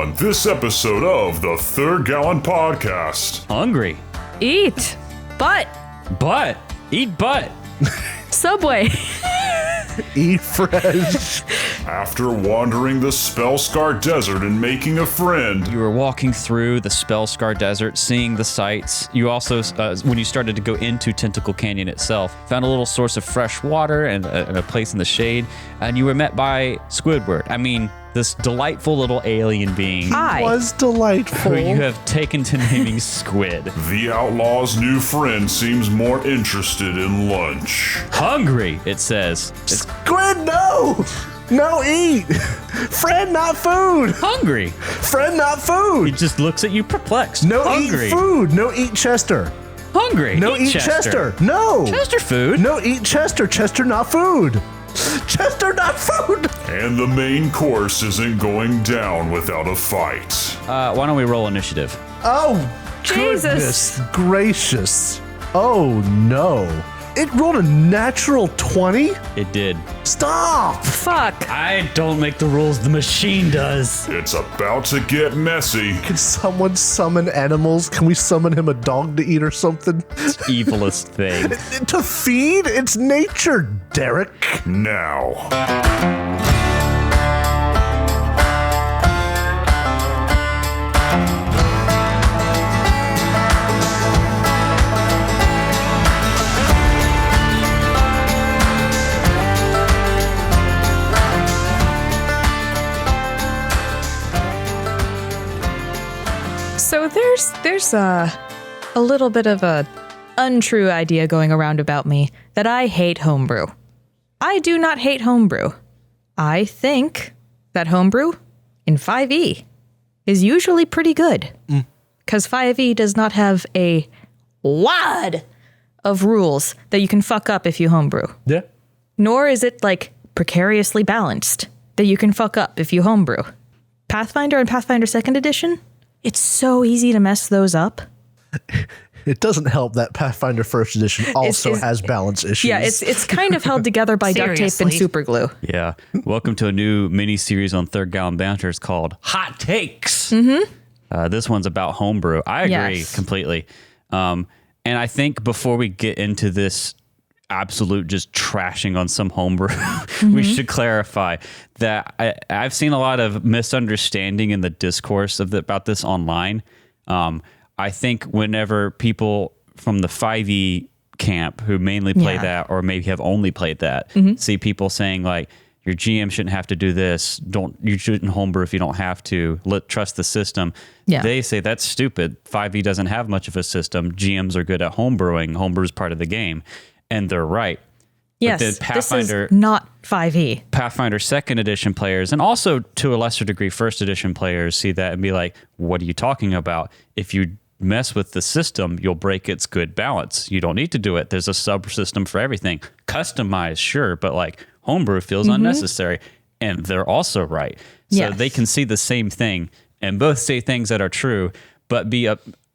on this episode of the Third Gallon Podcast. Hungry. Eat. Butt. Eat butt. Subway. Eat fresh. After wandering the Spellscar Desert and making a friend, You were walking through the Spellscar Desert, seeing the sights. You also, when you started to go into Tentacle Canyon itself, found a little source of fresh water and a place in the shade, and you were met by Squidward. I mean, this delightful little alien being Was delightful. who you have taken to naming Squid. the Outlaws' new friend seems more interested in lunch. Hungry, it says. It's Squid, no! No, eat! Friend, not food! hungry. Friend, not He food! just looks at you perplexed. No, hungry. eat food! No, eat Chester! Hungry. No, eat Chester! Chester. No! Chester food. No, eat Chester! Chester, not food! Chester, not food! And the main course isn't going down without a fight. Why don't we roll initiative? Oh, Jesus. goodness gracious. Oh, no. It rolled a natural 20? It did. Stop! Fuck. I don't make the rules, the machine does. It's about to get messy. Can someone summon animals? Can we summon him a dog to eat or something? Evilest thing. To feed? It's nature, Derek. Now. So there's a little bit of a untrue idea going around about me that I hate homebrew. I do not hate homebrew. I think that homebrew in 5e is usually pretty good. Because 5e does not have a wad of rules that you can fuck up if you homebrew. Yeah. Nor is it like precariously balanced that you can fuck up if you homebrew. Pathfinder and Pathfinder 2nd Edition, it's so easy to mess those up. It doesn't help that Pathfinder First Edition also has balance issues. Yeah, it's kind of held together by duct tape and Seriously? super glue. Yeah. Welcome to a new mini-series on Third Gallon Banter. It's called Hot Takes. Mm-hmm. This one's about homebrew. I agree Yes. completely. And I think before we get into this absolute just trashing on some homebrew, we should clarify that I've seen a lot of misunderstanding in the discourse about this online. I think whenever people from the 5e camp who mainly play Yeah. that or maybe have only played that see people saying like your GM shouldn't have to do this, you shouldn't homebrew if you don't have to, trust the system. Yeah. They say that's stupid. 5e doesn't have much of a system. GMs are good at homebrewing. Homebrew is part of the game. And they're right. Yes, then this Pathfinder- is not 5e. Pathfinder 2nd Edition players, and also to a lesser degree 1st Edition players, see that and be like, what are you talking about? If you mess with the system, you'll break its good balance. You don't need to do it. There's a subsystem for everything. Customized, sure, but like homebrew feels unnecessary. And they're also right. So Yes. they can see the same thing and both say things that are true, but be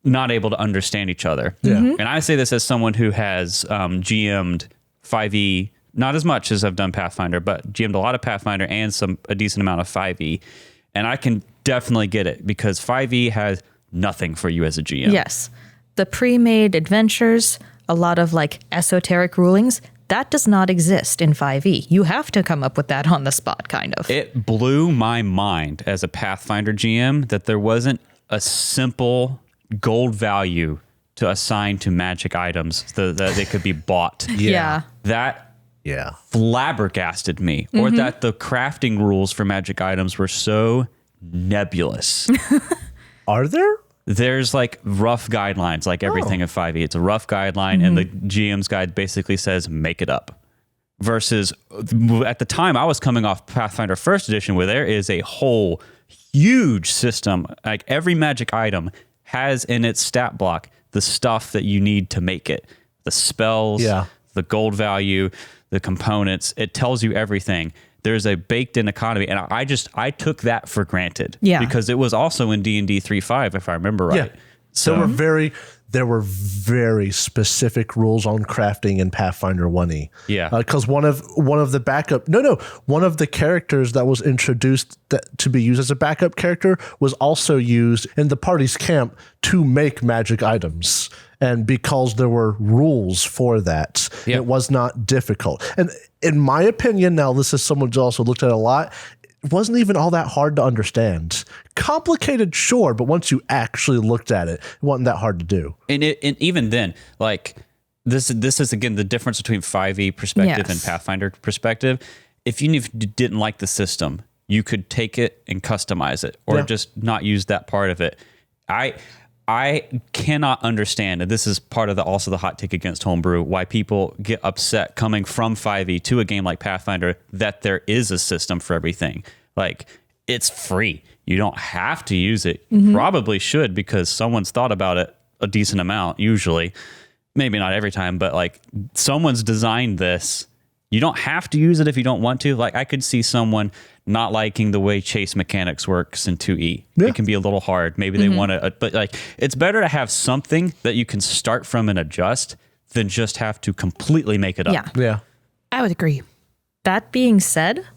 not able to understand each other. Yeah. And I say this as someone who has GM'd 5e, not as much as I've done Pathfinder, but GM'd a lot of Pathfinder and a decent amount of 5e. And I can definitely get it because 5e has nothing for you as a GM. Yes. The pre-made adventures, a lot of like esoteric rulings, that does not exist in 5e. You have to come up with that on the spot, kind of. It blew my mind as a Pathfinder GM that there wasn't a simple gold value to assign to magic items that they could be bought. Yeah. That Yeah. flabbergasted me, or that the crafting rules for magic items were so nebulous. Are there? There's like rough guidelines, like everything in 5e. It's a rough guideline, and the GM's guide basically says make it up. Versus at the time, I was coming off Pathfinder First Edition, where there is a whole huge system. Like every magic item has in its stat block the stuff that you need to make it. The spells, the gold value, the components. It tells you everything. There's a baked-in economy, and I took that for granted. Yeah. Because it was also in D&D 3.5, if I remember right. So There were very specific rules on crafting in Pathfinder 1E. Yeah. Because one of the characters that was introduced to be used as a backup character was also used in the party's camp to make magic items. And because there were rules for that, it was not difficult. And in my opinion, now this is someone who's also looked at it a lot, it wasn't even all that hard to understand. Complicated, sure, but once you actually looked at it, it wasn't that hard to do. And even then, like this is again the difference between 5e perspective and Pathfinder perspective. If you didn't like the system, you could take it and customize it, or just not use that part of it. I cannot understand, and this is part of also the hot take against homebrew, why people get upset coming from 5e to a game like Pathfinder that there is a system for everything. Like, it's free. You don't have to use it. You probably should, because someone's thought about it a decent amount, usually. Maybe not every time, but like someone's designed this. You don't have to use it if you don't want to. Like, I could see someone not liking the way chase mechanics works in 2E. It can be a little hard. Maybe they want to, but like, it's better to have something that you can start from and adjust than just have to completely make it up. Yeah. I would agree. That being said,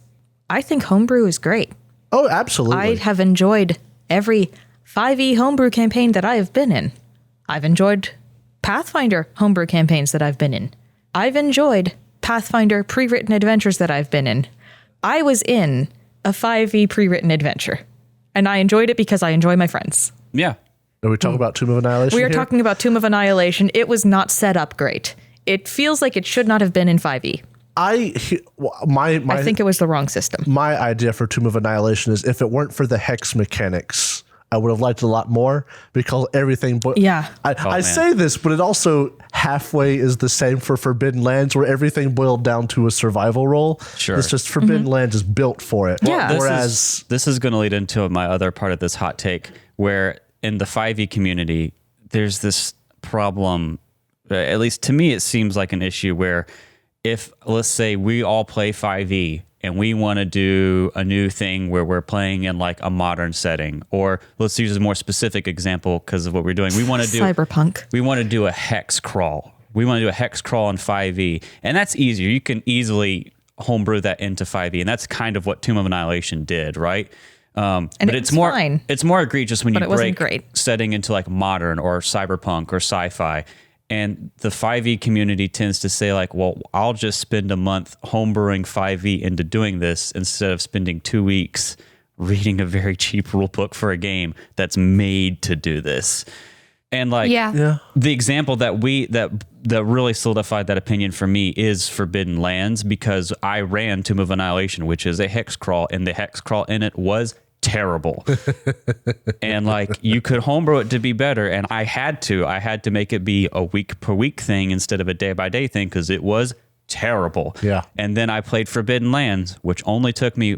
I think homebrew is great. Oh, absolutely. I have enjoyed every 5e homebrew campaign that I have been in. I've enjoyed Pathfinder homebrew campaigns that I've been in. I've enjoyed Pathfinder pre-written adventures that I've been in. I was in a 5e pre-written adventure, and I enjoyed it because I enjoy my friends. Yeah. Are we talking about Tomb of Annihilation? We are talking about Tomb of Annihilation. It was not set up great. It feels like it should not have been in 5e. I think it was the wrong system. My idea for Tomb of Annihilation is if it weren't for the hex mechanics, I would have liked it a lot more, because everything. I say this, but it also halfway is the same for Forbidden Lands, where everything boiled down to a survival role. Sure. It's just Forbidden Lands is built for it. Yeah. Whereas this is going to lead into my other part of this hot take, where in the 5e community, there's this problem, at least to me, it seems like an issue where if, let's say, we all play 5e and we want to do a new thing where we're playing in like a modern setting, or let's use a more specific example because of what we're doing. We want to do Cyberpunk. We want to do a hex crawl. We want to do a hex crawl in 5e, and that's easier. You can easily homebrew that into 5e, and that's kind of what Tomb of Annihilation did, right? But it's more fine. It's more egregious when you break great. setting into like modern or cyberpunk or sci-fi. And the 5e community tends to say like, well, I'll just spend a month homebrewing 5e into doing this instead of spending 2 weeks reading a very cheap rule book for a game that's made to do this. And like the example that that really solidified that opinion for me is Forbidden Lands, because I ran Tomb of Annihilation, which is a hex crawl, and the hex crawl in it was terrible. And like, you could homebrew it to be better, and I had to make it be a week per week thing instead of a day by day thing, because it was terrible. And then I played Forbidden Lands, which only took me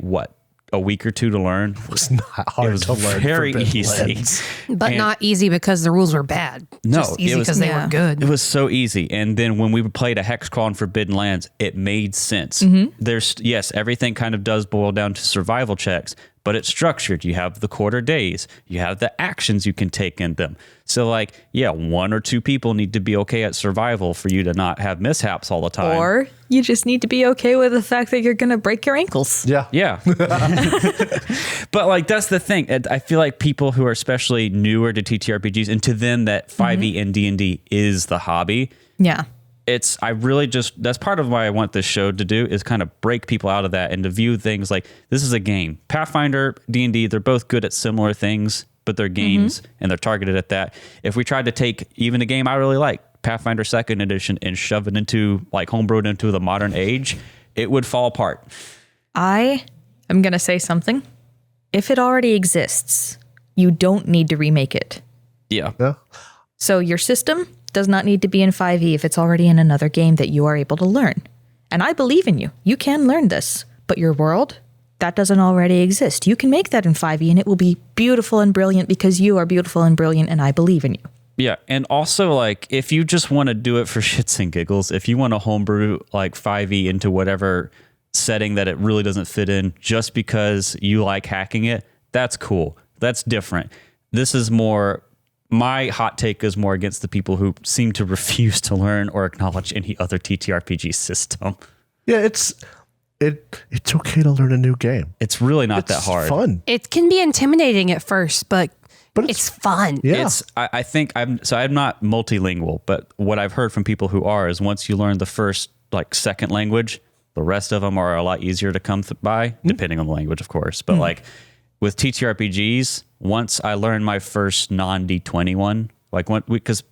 a week or two to learn. It was not hard to learn. Very easy, but not easy because the rules were bad. No, just easy because they were good. It was so easy. And then when we played a hex crawl in Forbidden Lands, it made sense. There's everything kind of does boil down to survival checks, but it's structured. You have the quarter days. You have the actions you can take in them. So like, 1 or 2 people need to be okay at survival for you to not have mishaps all the time. Or you just need to be okay with the fact that you're going to break your ankles. Yeah. But like, that's the thing. I feel like people who are especially newer to TTRPGs, and to them that 5e and D&D is the hobby. Yeah. That's part of why I want this show to do, is kind of break people out of that and to view things like this is a game. Pathfinder, D&D, they're both good at similar things, but they're games and they're targeted at that. If we tried to take even a game I really like, Pathfinder 2nd edition, and shove it into like homebrewed into the modern age, it would fall apart. I am going to say something. If it already exists, you don't need to remake it. Yeah. So your system does not need to be in 5e if it's already in another game that you are able to learn. And I believe in you. You can learn this. But your world, that doesn't already exist. You can make that in 5e and it will be beautiful and brilliant because you are beautiful and brilliant and I believe in you. Yeah, and also like, if you just want to do it for shits and giggles, if you want to homebrew like 5e into whatever setting that it really doesn't fit in just because you like hacking it, that's cool. That's different. This is more my hot take is more against the people who seem to refuse to learn or acknowledge any other TTRPG system. Yeah, it's okay to learn a new game. It's really not that hard. Fun. It can be intimidating at first, but it's fun. Yeah. I think I'm not multilingual, but what I've heard from people who are is once you learn the first like second language, the rest of them are a lot easier to come by, depending on the language, of course. But like with TTRPGs, once I learned my first non-D20 one, like because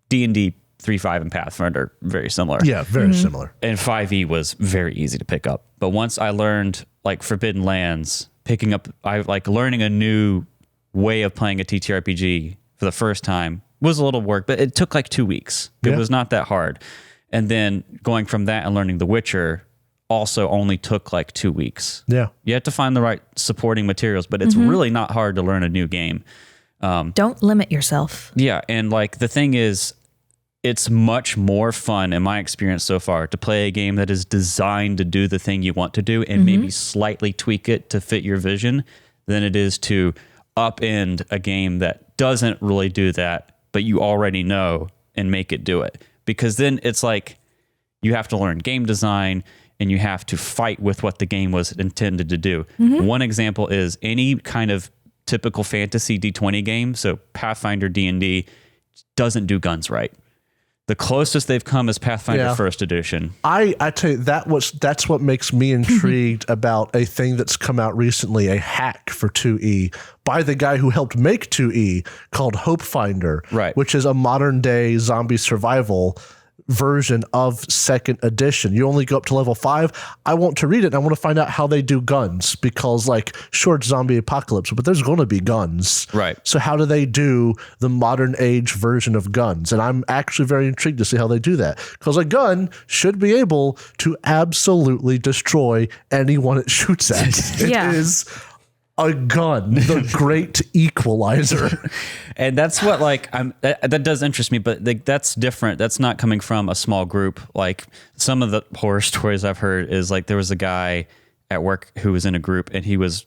D&D 3.5 and Pathfinder are very similar. Yeah, very similar. And 5e was very easy to pick up. But once I learned like Forbidden Lands, learning a new way of playing a TTRPG for the first time was a little work, but it took like 2 weeks. It was not that hard. And then going from that and learning The Witcher also only took like 2 weeks. Yeah. You have to find the right supporting materials, but it's really not hard to learn a new game. Don't limit yourself. Yeah. And like the thing is, it's much more fun in my experience so far to play a game that is designed to do the thing you want to do and maybe slightly tweak it to fit your vision than it is to upend a game that doesn't really do that, but you already know and make it do it. Because then it's like you have to learn game design and you have to fight with what the game was intended to do. One example is any kind of typical fantasy D20 game, so Pathfinder D&D doesn't do guns right. The closest they've come is Pathfinder First Edition. I tell you, that's what makes me intrigued about a thing that's come out recently, a hack for 2E by the guy who helped make 2E called Hope Finder, right, which is a modern day zombie survival version of second edition. You only go up to level 5. I want to read it and I want to find out how they do guns because like sure it's zombie apocalypse, but there's going to be guns. Right. So how do they do the modern age version of guns? And I'm actually very intrigued to see how they do that because a gun should be able to absolutely destroy anyone it shoots at. It is a gun, the great equalizer. And that's what that does interest me, but that's different. That's not coming from a small group. Like some of the horror stories I've heard is like there was a guy at work who was in a group and his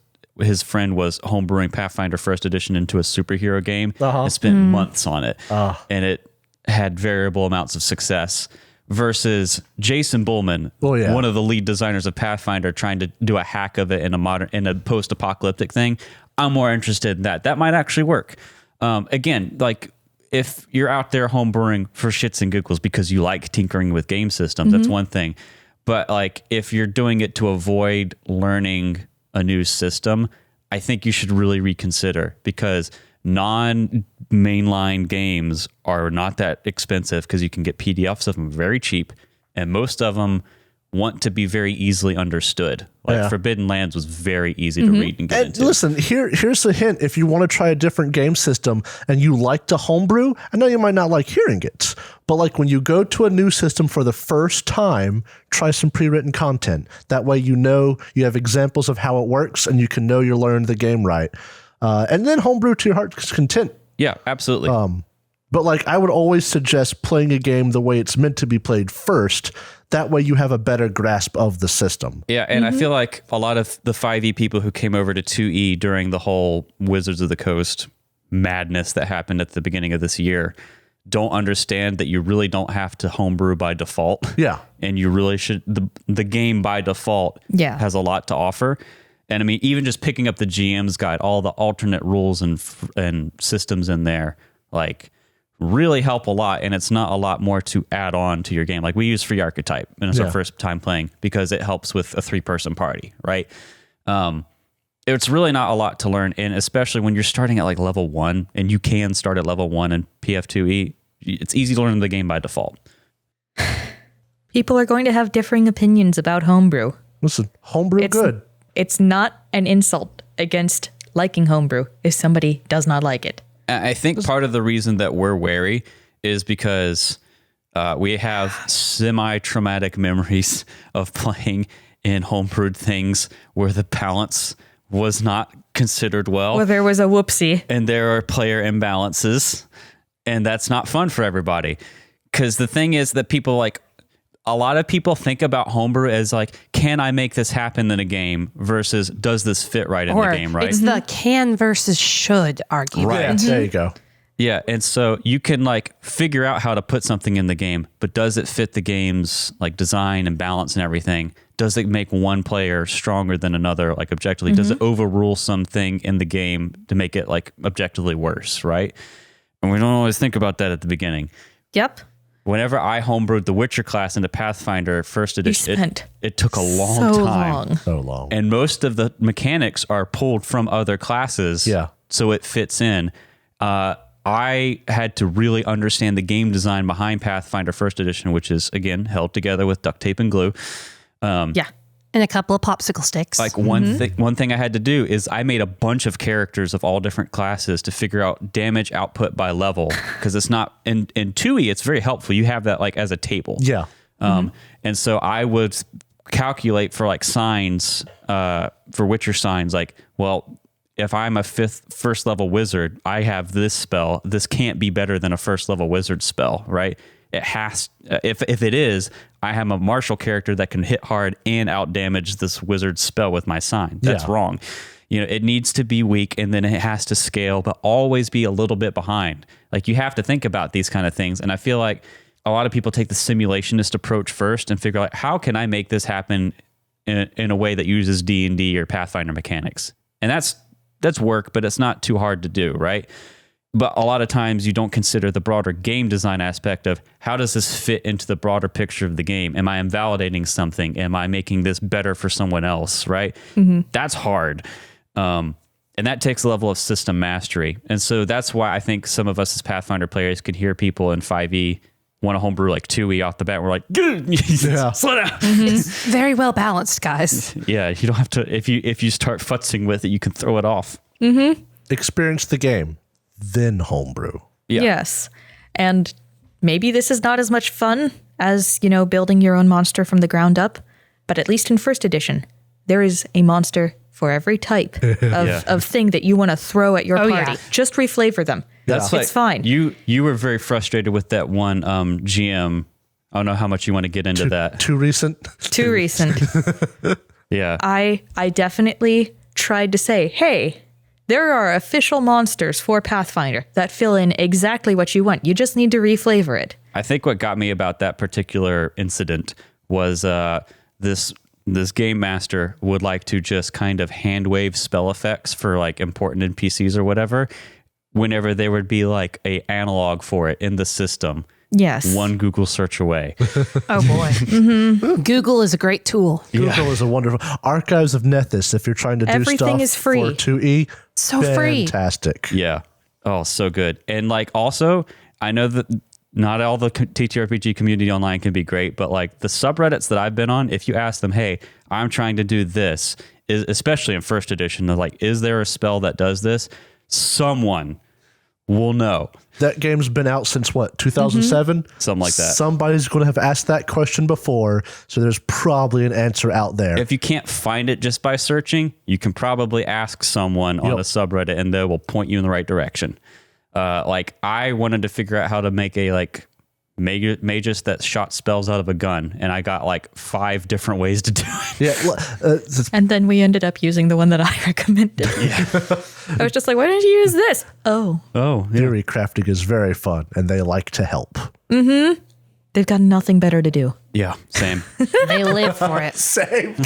friend was homebrewing Pathfinder First Edition into a superhero game and spent months on it. And it had variable amounts of success. Versus Jason Bullman, one of the lead designers of Pathfinder, trying to do a hack of it in a post-apocalyptic thing. I'm more interested in that. That might actually work. Again, like if you're out there homebrewing for shits and giggles because you like tinkering with game systems, that's one thing. But like if you're doing it to avoid learning a new system, I think you should really reconsider because non-mainline games are not that expensive because you can get PDFs of them very cheap, and most of them want to be very easily understood. Like Forbidden Lands was very easy to read and get into. Listen, here's a hint. If you want to try a different game system and you like to homebrew, I know you might not like hearing it, but like when you go to a new system for the first time, try some pre-written content. That way you know you have examples of how it works and you can know you're learning the game right. And then homebrew to your heart's content. Yeah, absolutely. But like I would always suggest playing a game the way it's meant to be played first. That way you have a better grasp of the system. Yeah, and I feel like a lot of the 5e people who came over to 2e during the whole Wizards of the Coast madness that happened at the beginning of this year don't understand that you really don't have to homebrew by default. Yeah. And you really should, the game by default has a lot to offer. And I mean, even just picking up the GM's guide, all the alternate rules and systems in there, like really help a lot. And it's not a lot more to add on to your game. Like we use Free Archetype and it's our first time playing because it helps with a 3-person party, right? It's really not a lot to learn. And especially when you're starting at like level 1 and you can start at level 1 in PF2E, it's easy to learn the game by default. People are going to have differing opinions about homebrew. Listen, homebrew good. It's not an insult against liking homebrew if somebody does not like it. I think part of the reason that we're wary is because we have semi-traumatic memories of playing in homebrewed things where the balance was not considered well. Or there was a whoopsie. And there are player imbalances. And that's not fun for everybody. Because the thing is that people like, a lot of people think about homebrew as like, can I make this happen in a game versus does this fit right in the game, right? It's the can versus should argument. Right. There you go. Yeah, and so you can like figure out how to put something in the game, but does it fit the game's like design and balance and everything? Does it make one player stronger than another, like objectively? Does it overrule something in the game to make it like objectively worse, right? And we don't always think about that at the beginning. Yep. Whenever I homebrewed the Witcher class into Pathfinder first edition, it took a long time. So long. And most of the mechanics are pulled from other classes. Yeah. So it fits in. I had to really understand the game design behind Pathfinder First Edition, which is, again, held together with duct tape and glue. Yeah. And a couple of popsicle sticks. Like one thing I had to do is I made a bunch of characters of all different classes to figure out damage output by level, because it's not in 2E. It's very helpful. You have that like as a table. Yeah. And so I would calculate for like signs, for Witcher signs, like, well, if I'm a first level wizard, I have this spell. This can't be better than a first level wizard spell, right? It has, if it is, I have a martial character that can hit hard and out damage this wizard spell with my sign. That's wrong. You know, it needs to be weak, and then it has to scale, but always be a little bit behind. Like, you have to think about these kind of things. And I feel like a lot of people take the simulationist approach first and figure out, how can I make this happen in a way that uses D&D or Pathfinder mechanics? And that's work, but it's not too hard to do, right? But a lot of times you don't consider the broader game design aspect of, how does this fit into the broader picture of the game? Am I invalidating something? Am I making this better for someone else, right? That's hard. And that takes a level of system mastery. And so that's why I think some of us as Pathfinder players could hear people in 5e want to homebrew like 2e off the bat. We're like, slow down. It's very well balanced, guys. Yeah, you don't have to, if you start futzing with it, you can throw it off. Experience the game, then homebrew. Yeah. Yes. And maybe this is not as much fun as, building your own monster from the ground up, but at least in first edition, there is a monster for every type of thing that you want to throw at your party. Yeah. Just reflavor them. That's It's fine. You were very frustrated with that one GM. I don't know how much you want to get into that. Too recent? Too recent. Yeah. I definitely tried to say, hey, there are official monsters for Pathfinder that fill in exactly what you want. You just need to reflavor it. I think what got me about that particular incident was this game master would like to just kind of hand wave spell effects for like important NPCs or whatever, whenever there would be like a analog for it in the system. Yes. One Google search away. Oh boy. Google is a great tool. Google is a wonderful Archives of Nethys. If you're trying to do Everything stuff is free. for 2E, So free. fantastic. Yeah. Oh, so good. And like, also, I know that not all the TTRPG community online can be great, but like the subreddits that I've been on, if you ask them, hey, I'm trying to do this, especially in first edition, they're like, is there a spell that does this? Someone will know. That game's been out since what, 2007? Something like that. Somebody's going to have asked that question before, so there's probably an answer out there. If you can't find it just by searching, you can probably ask someone on the subreddit and they will point you in the right direction. Like, I wanted to figure out how to make a like magus that shot spells out of a gun, and I got like 5 different ways to do it. Yeah, And then we ended up using the one that I recommended. I was just like, why didn't you use this? Oh, theory crafting is very fun, and they like to help. they've got nothing better to do. Yeah, same. They live for it. Same.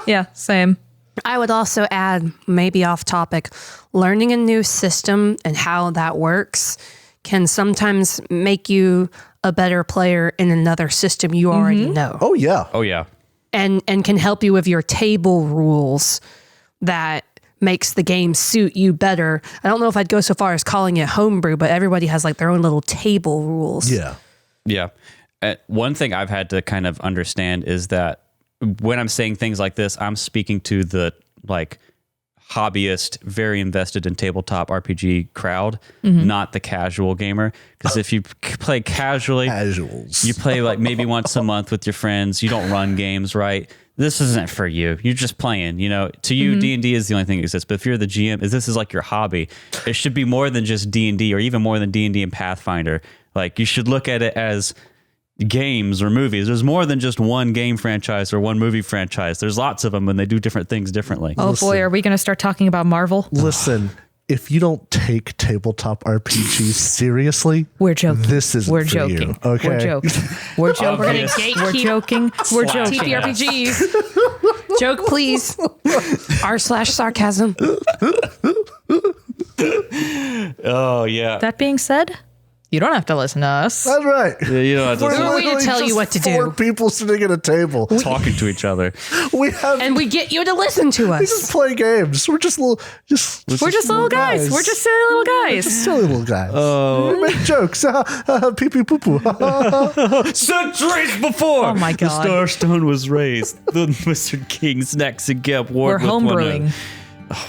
Yeah, same. I would also add, maybe off topic, learning a new system and how that works can sometimes make you a better player in another system you already know. Oh, yeah. Oh, yeah. And can help you with your table rules that makes the game suit you better. I don't know if I'd go so far as calling it homebrew, but everybody has like their own little table rules. Yeah. Yeah. One thing I've had to kind of understand is that when I'm saying things like this, I'm speaking to the like hobbyist, very invested in tabletop RPG crowd, not the casual gamer. Because if you play casually, Casuals. you play like maybe once a month with your friends, you don't run games, right? This isn't for you. You're just playing, to you, D&D is the only thing that exists. But if you're the GM, this is like your hobby. It should be more than just D&D, or even more than D&D and Pathfinder. Like, you should look at it as games or movies. There's more than just one game franchise or one movie franchise. There's lots of them, and they do different things differently. Oh boy, are we going to start talking about Marvel? Listen, if you don't take tabletop RPGs seriously, We're joking. This is We're for joking. you, okay? We're joking. We're joking. Obvious. We're joking. We're joking. TTRPGs. Joke, please. r/sarcasm. Oh yeah. That being said, you don't have to listen to us. That's right. Yeah, you know, Who are we to literally tell you just what to four do? people sitting at a table. talking to each other. We have And we get you to listen to we just us. play games. We're just little, We're just little guys. We're just silly little guys. just silly little guys. We make jokes. Pee pee poo poo. Centuries before Oh my the God. Starstone was raised, the Wizard Kings next again We're warred with one homebrewing. another,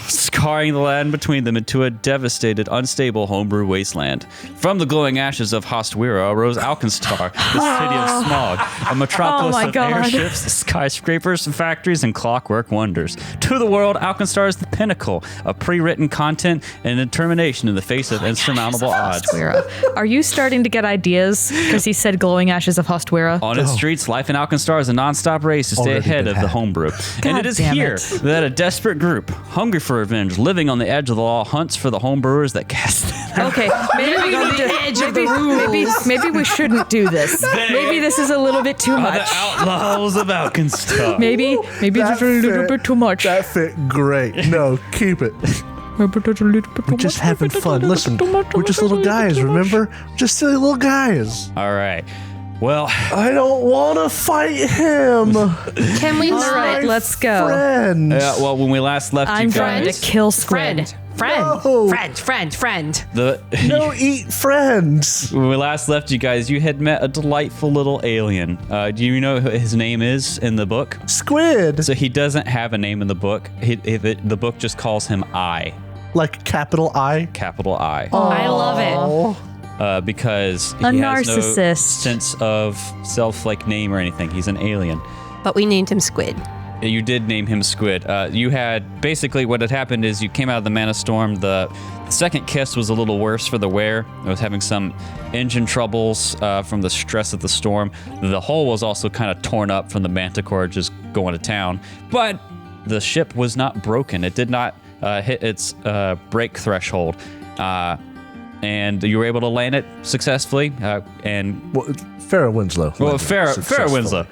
scarring the land between them into a devastated, unstable homebrew wasteland. From the glowing ashes of Hostwira arose Alkenstar, the city of smog, a metropolis Oh my of God. airships, skyscrapers, factories, and clockwork wonders. To the world, Alkenstar is the pinnacle of pre-written content and determination in the face of insurmountable odds. Hostwira. Are you starting to get ideas? Because he said glowing ashes of Hostwira. On its streets, life in Alkenstar is a non-stop race to stay Already ahead been of the had. homebrew. And God it is damn here it. that a desperate group, hungry for revenge, living on the edge of the law, hunts for the homebrewers that cast them. Okay, maybe we need to. edge of the rules. Maybe we shouldn't do this. Maybe this is a little bit too The much. outlaws of Alkenstar. Maybe That just a little fit- bit too much. That fit great. No, keep it. We're just having fun. Listen, we're just little guys, remember? Just silly little guys. All right. Well, I don't want to fight him. Can we All right, learn? let's go. Friend. when we last left I'm you trying to guys, kill Squid. No. Friend. No, eat friends. when we last left you guys, you had met a delightful little alien. Do you know who his name is in the book? Squid. So he doesn't have a name in the book. The book just calls him I, Like capital I. capital I. I love it. Because he A has no narcissist. sense of self-like name or anything. He's an alien. But we named him Squid. You did name him Squid. You had basically what had happened is you came out of the Mana Storm. The second kiss was a little worse for the wear. It was having some engine troubles from the stress of the storm. The hull was also kind of torn up from the Manticore just going to town. But the ship was not broken. It did not hit its break threshold. And you were able to land it successfully. And Well, Farrah Winslow. Farrah Winslow.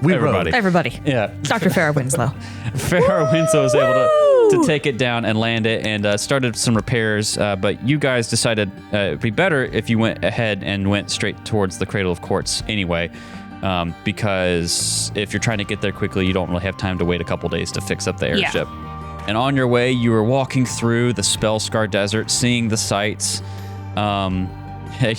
We Everybody. Everybody. Yeah. Dr. Farrah Winslow. Farrah Winslow was able to take it down and land it and started some repairs. But you guys decided it'd be better if you went ahead and went straight towards the Cradle of Quartz anyway. Because if you're trying to get there quickly, you don't really have time to wait a couple days to fix up the airship. And on your way, you were walking through the Spellscar Desert, seeing the sights.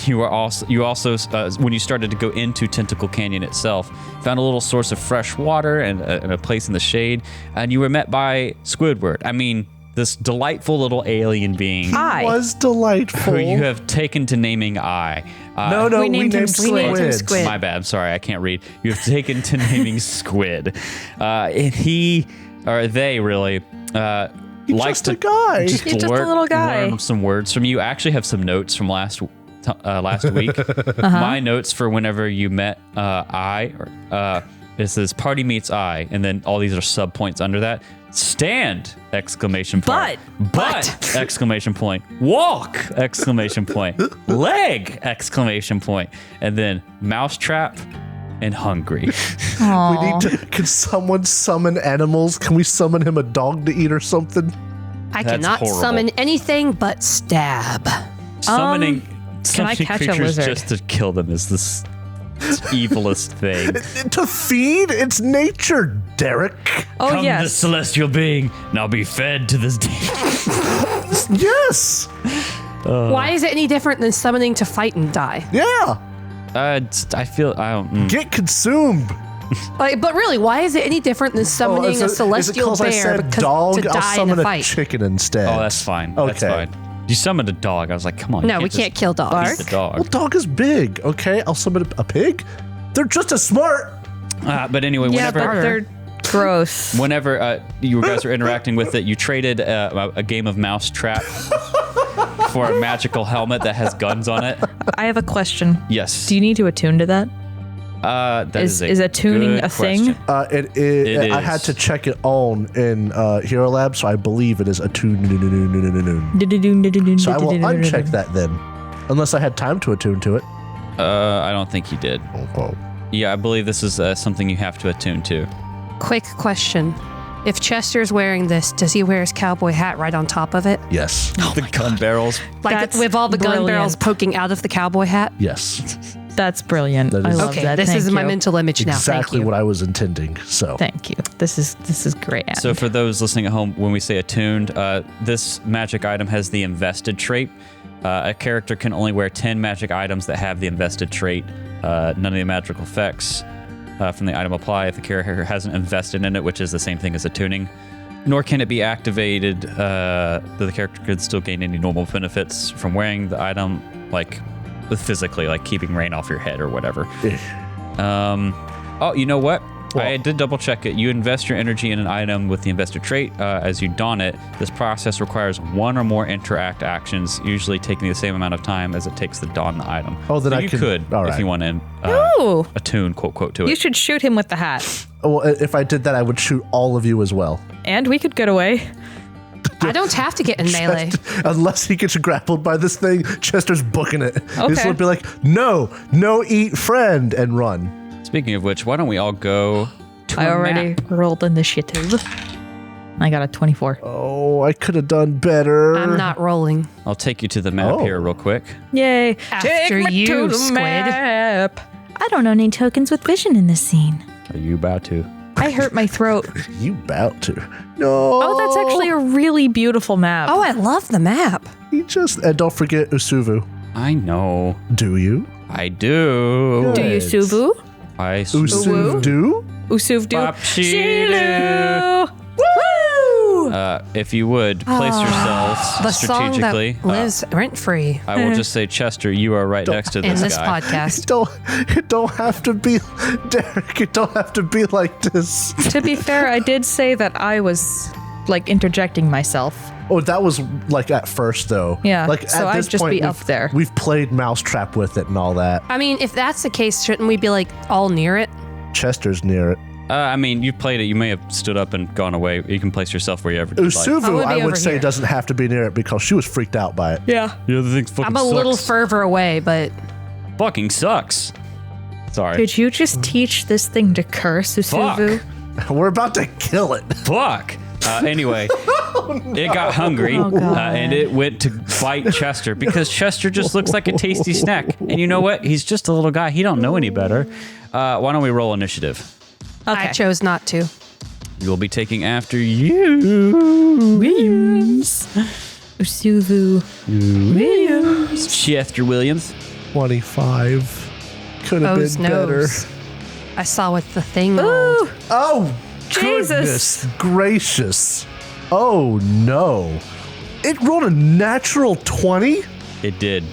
You also when you started to go into Tentacle Canyon itself, found a little source of fresh water and a place in the shade, and you were met by Squidward. I mean, this delightful little alien being I. Was delightful. who you have taken to naming I. No, We named him Squid. Squid. We named him Squid. My bad. I'm sorry. I can't read. You have taken to naming Squid. And he, or they really, He's like just to a guy. He's just a little guy. learn some words from you. I actually have some notes from last week. My notes for whenever you met it says party meets I, and then all these are sub points under that. Stand! Exclamation point. But! Exclamation point. Walk! Exclamation point. Leg! Exclamation point. And then mousetrap and hungry. We need to. Can someone summon animals? Can we summon him a dog to eat or something? I That's cannot horrible. summon anything but stab. Summoning can I catch a creatures lizard? just to kill them is this evilest thing. To feed? It's nature, Derek. Oh, Come, yes. this celestial being, now be fed to this demon. Yes. Why is it any different than summoning to fight and die? Yeah. I feel I don't. Get consumed. But really, why is it any different than summoning a celestial is it 'cause I bear said because dog? to I'll die in summon a a fight? chicken instead. Oh, that's fine. That's Okay. fine. You summoned a dog. I was like, come on. No, you we can't kill dogs. Eat the dog. Well, dog is big. Okay, I'll summon a pig. They're just as smart. But anyway, Yeah, whenever but they're gross. whenever you guys were interacting with it, you traded a game of Mousetrap for a magical helmet that has guns on it. I have a question. Yes. Do you need to attune to that? That Is a attuning good a thing? question. It is. I is. had to check it on in Hero Lab, so I believe it is attune. So I will uncheck that then, unless I had time to attune to it. I don't think you did. Oh. Yeah, I believe this is something you have to attune to. Quick question. If Chester's wearing this, does he wear his cowboy hat right on top of it? Yes. The gun barrels. Like That's with all the gun barrels brilliant. poking out of the cowboy hat? Yes. That's brilliant. That I is- love Okay, that. this Thank is my you. mental image now. Thank Exactly you. what I was intending. So. Thank you. This is great. Adam. So for those listening at home, when we say attuned, this magic item has the invested trait. A character can only wear 10 magic items that have the invested trait. None of the magical effects from the item apply if the character hasn't invested in it, which is the same thing as attuning. Nor can it be activated, though the character could still gain any normal benefits from wearing the item, like physically, like keeping rain off your head or whatever. Oh, you know what? I did double check it. You invest your energy in an item with the invested trait. As you don it, this process requires one or more interact actions, usually taking the same amount of time as it takes to don the item. Oh, then So I you can- could, all if right. you want to Ooh. attune, quote, to You it. should shoot him with the hat. Well, if I did that, I would shoot all of you as well. And we could get away. I don't have to get in melee. Unless he gets grappled by this thing, Chester's booking it. This Okay. would be like, no, eat friend, and run. Speaking of which, why don't we all go to I a already map? rolled initiative. I got a 24. Oh, I could have done better. I'm not rolling. I'll take you to the map Oh. here real quick. Yay. After Take me you, to the squid. map. I don't own any tokens with vision in this scene. Are you about to? I hurt my throat. You about to. No. Oh, that's actually a really beautiful map. Oh, I love the map. You just, and don't forget Usuvu. I know. Do you? I do. Do you Good. Suvu? I Usuvu? Usuvdu. Bop Shilu. Shilu. Woo! If you would, place yourselves The song strategically. that lives rent free I will just say, Chester, you are right next to in this this guy. podcast. It don't have to be, Derek, it don't have to be like this. To be fair, I did say that I was like interjecting myself. Oh, that was like at first though. Yeah, Like so at I'd this just point, be up there. We've played Mousetrap with it and all that. I mean, if that's the case, shouldn't we be like all near it? Chester's near it. I mean, you played it. You may have stood up and gone away. You can place yourself wherever you like. Usuvu, would be I would over say, here. doesn't have to be near it because she was freaked out by it. Yeah. Yeah, the thing fucking I'm a little further away, but fucking sucks. Sorry. Could you just teach this thing to curse, Usuvu? We're about to kill it. Fuck. Anyway, it got hungry Oh, God. and it went to bite Chester because Chester just looks like a tasty snack. And you know what? He's just a little guy. He don't know any better. Why don't we roll initiative? Okay. I chose not to. You'll be taking after you. Williams. Usuvu. Williams. Chester Williams. 25. Could have O's been better. nose. I saw what the thing rolled. Ooh. Oh, Jesus. goodness gracious. Oh, no. It rolled a natural 20? It did.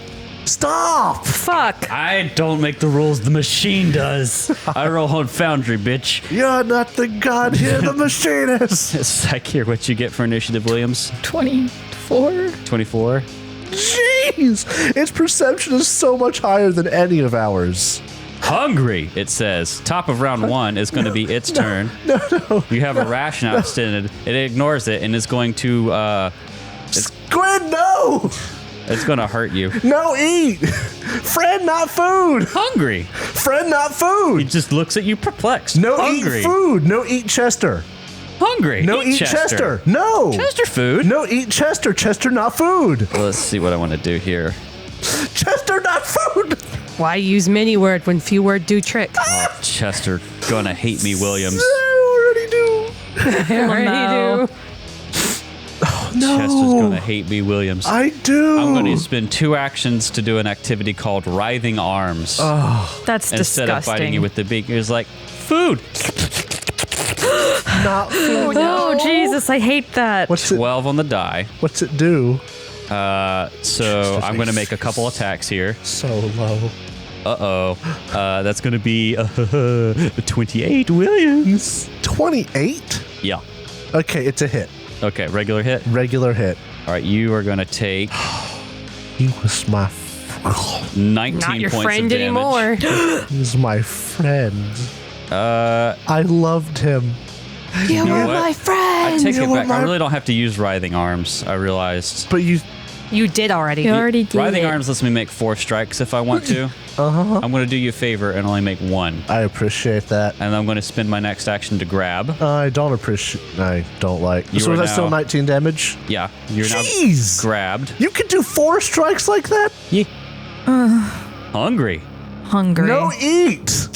Stop. Fuck. I don't make the rules, the machine does. I roll on Foundry, bitch. You're not the god here, the machine is. Psych here, what you get for initiative, Williams? 24. 24. Jeez. Its perception is so much higher than any of ours. Hungry, it says. Top of round one is going to be its turn. No. You have a ration outstanded. It ignores it and is going to, Squid, no. it's going to hurt you. No, eat. Friend, not food. Hungry. Friend, not He food. just looks at you perplexed. No, Hungry. eat food. No, eat Chester. Hungry. No, eat Chester. No. Chester food. No, eat Chester. Chester, not food. Let's see what I want to do here. Chester, not food. Why use many word when few word do trick? Chester gonna hate me, Williams. I already do. no. Chester's gonna hate me, Williams. I do. I'm going to spend 2 actions to do an activity called writhing arms. That's Instead disgusting. of biting you with the beak, it's like food. Not food. Oh, Jesus, I hate that. What's it? 12 on the die. What's it do? So I'm going to make a couple attacks here. So low. That's going to be 28, Williams. 28. Yeah. Okay, it's a hit. Okay, regular hit. Regular hit. All right, you are going to take He was my 19 Not your points friend of damage. anymore. He's my friend. I loved him. You were what? my I friend. take it were back. my- I really don't have to use writhing arms. I realized. But you, You did already. You already did. Writhing arms lets me make 4 strikes if I want to. I'm going to do you a favor and only make 1. I appreciate that. And I'm going to spend my next action to grab. I don't appreciate. I don't like. You So are is that still now- 19 damage? Yeah, you're Jeez! now grabbed. You can do 4 strikes like that? Yeah. Hungry. Hungry. No, eat.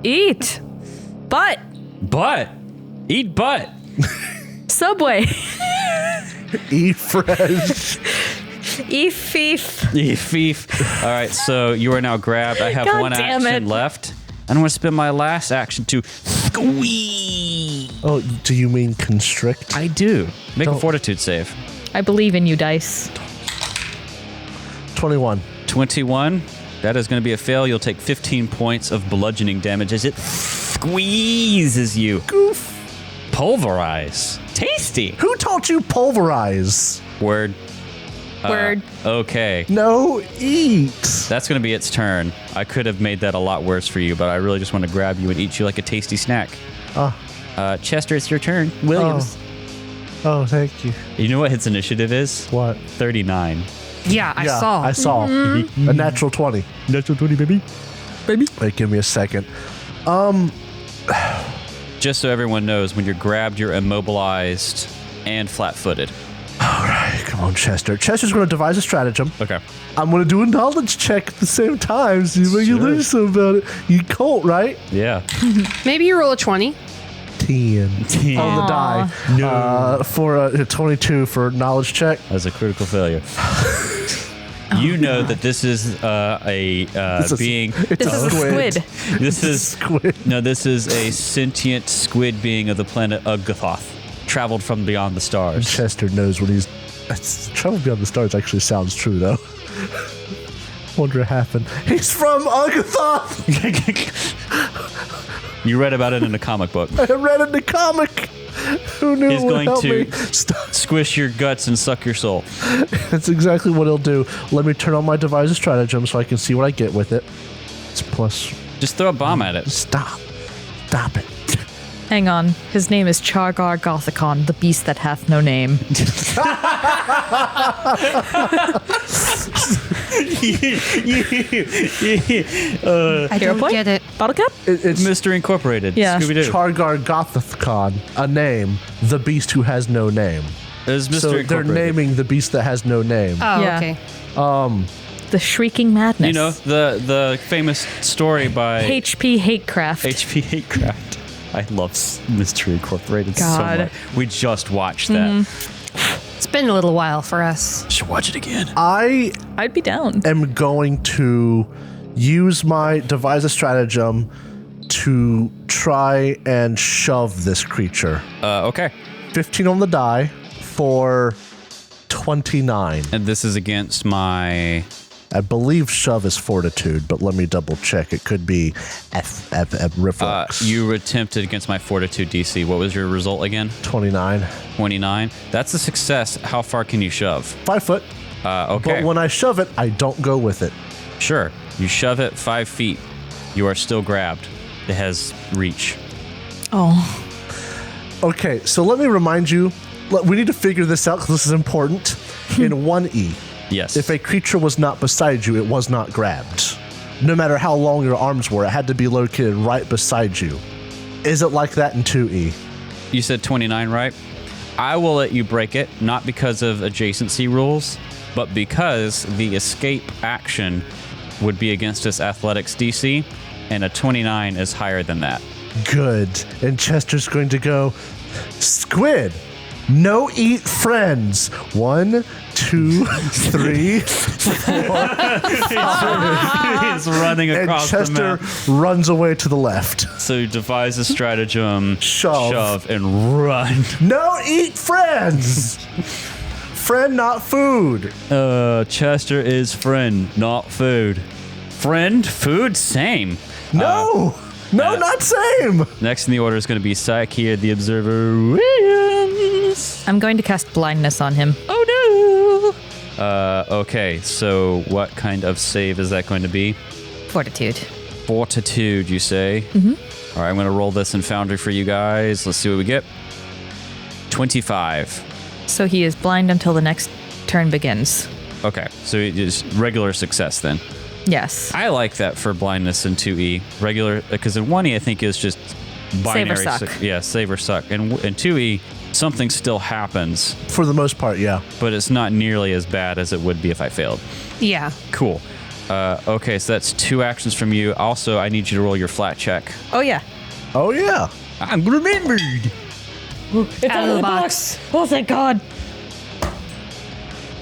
Eat. Butt. Butt. Eat butt. Subway. Eat fresh. Eat thief. You thief. All right, so you are now grabbed. I have God 1 damn action it. left. And I'm going to spend my last action to squeeze. Oh, do you mean constrict? I do. Make a Don't- fortitude save. I believe in you, dice. 21. 21. That is going to be a fail. You'll take 15 points of bludgeoning damage as it squeezes you. Goof. Pulverize. Tasty. Who taught you pulverize? Word. Word. Okay. No, eat. That's going to be its turn. I could have made that a lot worse for you, but I really just want to grab you and eat you like a tasty snack. Chester, it's your turn. Williams. Oh, thank you. You know what its initiative is? What? 39. Yeah, I saw. I saw. A natural 20. Natural 20, baby. Wait, give me a second. Just so everyone knows, when you're grabbed, you're immobilized and flat-footed. All right, come on, Chester. Chester's going to devise a stratagem. Okay. I'm going to do a knowledge check at the same time, see if I can Sure. learn something about it. You colt, right? Yeah. Maybe you roll a 20. 10 on the die. For a 22 for knowledge check. That's a critical failure. You know that this is It's a- being. It's This is a squid. This is Squid. no. This is a sentient squid being of the planet Uggathoth, traveled from beyond the stars. Chester knows when he's. Travel Beyond the Stars actually sounds true, though. Wonder what happened. He's from Alkenstar. You read about it in a comic book. I read in the comic. Who knew He's it would going help to me? Stop. squish your guts and suck your soul. That's exactly what he'll do. Let me turn on my devise a stratagem so I can see what I get with it. It's plus. Just throw a bomb at it. Stop. Stop it. Hang on. His name is Chargar Gothicon, the beast that hath no name. I Hero don't point? get it. Bottle cap? It's Mr. Incorporated. Yeah. Scooby-Doo. Chargar Gothicon, a name, the beast who has no name. It's Mr. So they're Incorporated. naming the beast that has no name. Oh, Yeah. okay. The Shrieking Madness. You know, the famous story by HP Hatecraft. H.P. Hatecraft. I love Mystery Incorporated so God. much. We just watched that. It's been a little while for us. Should watch it again. I I'd be down. am going to use my devise a stratagem to try and shove this creature. Okay. 15 on the die for 29. And this is against my... I believe shove is fortitude, but let me double check. It could be reflex. you attempted against my Fortitude DC. What was your result again? 29. 29. That's a success. How far can you shove? 5 foot. Okay. But when I shove it, I don't go with it. Sure. You shove it 5 feet. You are still grabbed. It has reach. Oh. Okay, so let me remind you, we need to figure this out because this is important. In 1E, Yes. if a creature was not beside you, it was not grabbed. No matter how long your arms were, it had to be located right beside you. Is it like that in 2E? You said 29, right? I will let you break it, not because of adjacency rules, but because the escape action would be against its athletics DC, and a 29 is higher than that. Good. And Chester's going to go, squid, no eat friends. 1, 2, 3, 4. He's running And across the Chester map. runs away to the left. So you devise a stratagem, Shove. and run. No eat friends. Friend, not food. Chester is friend, not food. Friend, food, same. No, not same. Next in the order is going to be Psyche the Observer Williams. I'm going to cast blindness on him. Oh Okay, so what kind of save is that going to be? Fortitude. Fortitude, you say? Mm-hmm. All right, I'm going to roll this in Foundry for you guys. Let's see what we get. 25. So he is blind until the next turn begins. Okay, so it is regular success then. Yes. I like that for blindness in 2E. Regular, because in 1E I think is just binary. Save or suck. Save or suck. And in 2E, something still happens, For the most part, yeah. but it's not nearly as bad as it would be if I failed. Yeah. Cool. Okay, so that's 2 actions from you. Also, I need you to roll your flat check. Oh, yeah. Oh, yeah. I'm remembered. It's Out of the box. Oh, thank God.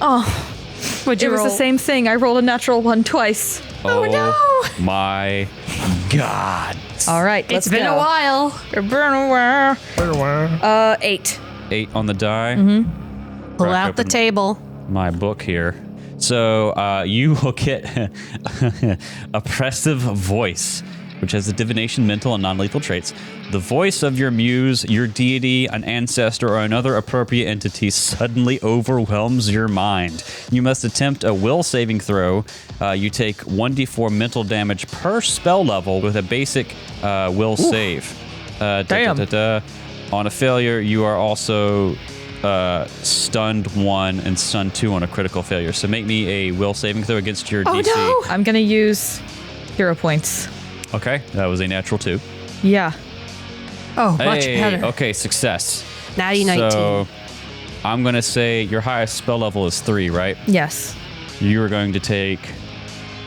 Oh, Would you it was roll? the same thing. I rolled a natural 1 twice. Oh no! My God. All right, It's let's been go. a while. It's been a while. 8. 8 on the die. Mm-hmm. Pull Crack out the open table. my book here. So you will get oppressive voice, which has the divination, mental, and non-lethal traits. The voice of your muse, your deity, an ancestor, or another appropriate entity suddenly overwhelms your mind. You must attempt a will saving throw. You take 1d4 mental damage per spell level with a basic will save. Damn. On a failure, you are also stunned 1 and stunned 2 on a critical failure. So make me a will saving throw against your DC. no! I'm going to use hero points. Okay, that was a natural 2. Yeah. Oh, much Hey, better. okay, success. Natty 19. So I'm going to say your highest spell level is 3, right? Yes. You are going to take,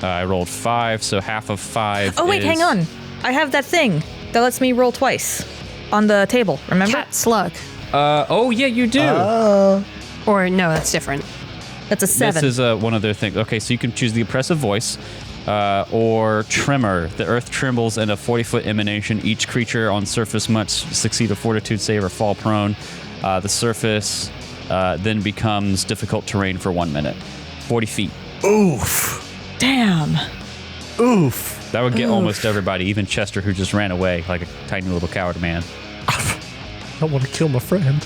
I rolled 5, so half of 5 Oh, wait, is- hang on. I have that thing that lets me roll twice on the table. Remember? Cat slug. Oh, yeah, you do. Or no, that's different. That's a 7. This is one of their things. Okay, so you can choose the oppressive voice or tremor. The earth trembles in a 40-foot emanation. Each creature on surface must succeed a fortitude save or fall prone. The surface then becomes difficult terrain for 1 minute. 40 feet. Oof. Damn. Oof. That would get almost everybody, even Chester, who just ran away like a tiny little coward man. I don't want to kill my friend.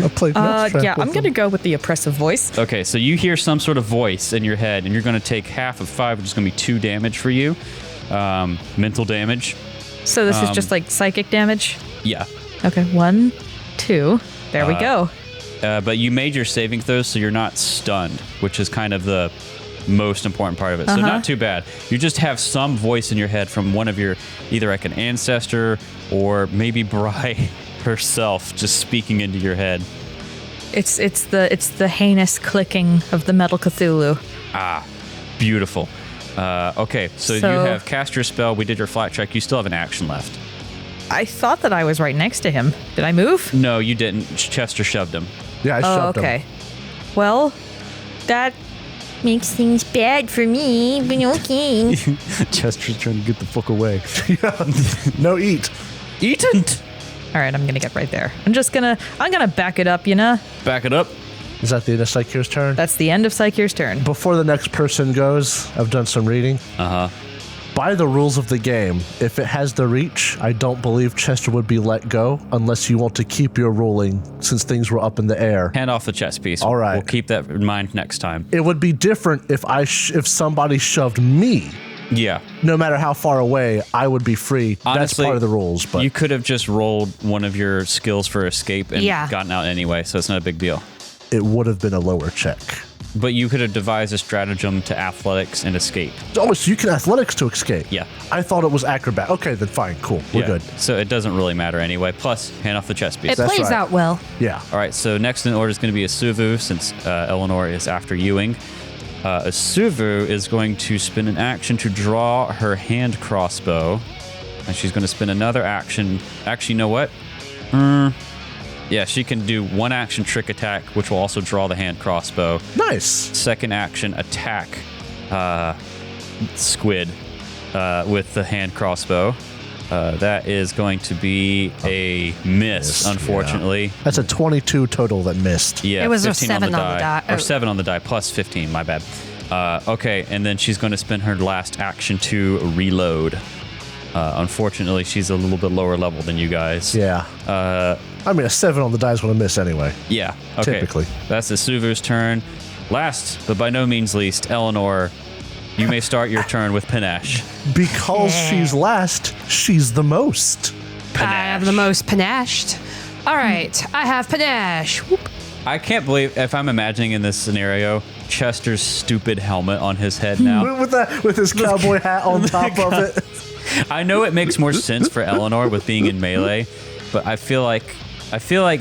I played Mousetrap Yeah, with I'm going to go with the oppressive voice. Okay, so you hear some sort of voice in your head, and you're going to take half of 5, which is going to be 2 damage for you. Mental damage. So this is just like psychic damage? Yeah. Okay, 1, 2. There we go. But you made your saving throws, so you're not stunned, which is kind of the most important part of it. So not too bad. You just have some voice in your head from one of your, either like an ancestor or maybe Bri herself, just speaking into your head. It's the heinous clicking of the metal Cthulhu. Beautiful. Okay, so you have cast your spell. We did your flat check. You still have an action left. I thought that I was right next to him. Did I move? No, you didn't. Chester shoved him. Yeah, I Oh, shoved him. okay. Well, that makes things bad for me, but okay. Chester's trying to get the fuck away. No eat. Eaten. All right, I'm gonna get right there. I'm gonna back it up, you know? Back it up. Is that the end of Psyche's turn? That's the end of Psyche's turn. Before the next person goes, I've done some reading. By the rules of the game, if it has the reach, I don't believe Chester would be let go unless you want to keep your ruling since things were up in the air. Hand off the chess piece. All right. We'll keep that in mind next time. It would be different if if somebody shoved me. Yeah. No matter how far away, I would be free. Honestly, that's part of the rules. But you could have just rolled one of your skills for escape and Yeah. gotten out anyway, so it's not a big deal. it would have been a lower check. But you could have devised a stratagem to athletics and escape. Oh, so you can athletics to escape. Yeah. I thought it was acrobat. Okay, then fine, cool. We're Yeah. good. So it doesn't really matter anyway. Plus, hand off the chess piece. It That's plays right. out well. Yeah. All right, so next in order is going to be Asuvu, since Eleanor is after Ewing. Asuvu is going to spend an action to draw her hand crossbow, and she's going to spend another action. Actually, you know what? Yeah, she can do one action trick attack, which will also draw the hand crossbow. Nice. Second action attack Squid with the hand crossbow. That is going to be a miss, unfortunately. Yeah. That's a 22 total that missed. Yeah, It was a 15 7 on the die. Or 7 on the die, plus 15, my bad. Okay, and then she's going to spend her last action to reload. Unfortunately, she's a little bit lower level than you guys. Yeah. I mean, a 7 on the die is going to miss anyway. Yeah, okay. Typically. That's the Suvu's turn. Last, but by no means least, Eleanor, you may start your turn with panache. Because she's last, she's the most. I have the most panached. All right, I have panache. Whoop. I can't believe, if I'm imagining in this scenario, Chester's stupid helmet on his head now. With his cowboy hat on top of it. I know it makes more sense for Eleanor with being in melee, but I feel like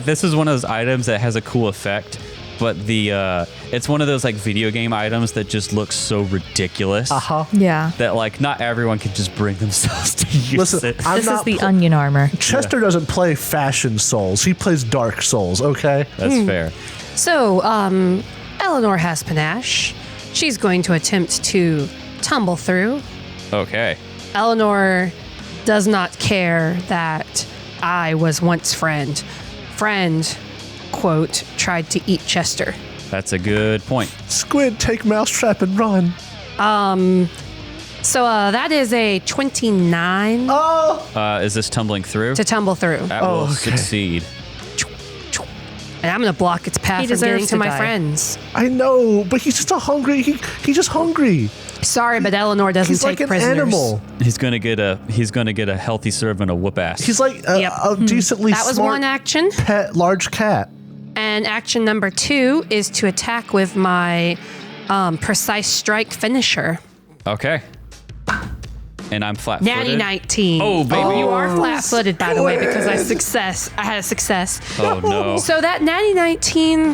this is one of those items that has a cool effect, but it's one of those like video game items that just looks so ridiculous. Yeah. That like not everyone can just bring themselves to use Listen, it. I'm This is not the onion armor. Chester doesn't play Fashion Souls. He plays Dark Souls, okay? That's fair. So, Eleanor has panache. She's going to attempt to tumble through. Okay. Eleanor does not care that I was once friend. Friend, quote, tried to eat Chester. That's a good point. Squid, take Mousetrap and run. So that is a 29 Is this tumbling through? to tumble through. That will succeed. And I'm going to block its path from deserves getting to to my die. friends. I know, but he's just a hungry. He's just hungry. Sorry, but Eleanor doesn't He's take like an prisoners. animal. He's gonna get a healthy servant a whoop ass. He's like a decently That was smart one action. pet large cat. And action number 2 is to attack with my precise strike finisher. Okay. And I'm flat-footed. Natty 19. Oh, baby. You are flat-footed, by the way, because I had a success. Oh no. So that natty 19,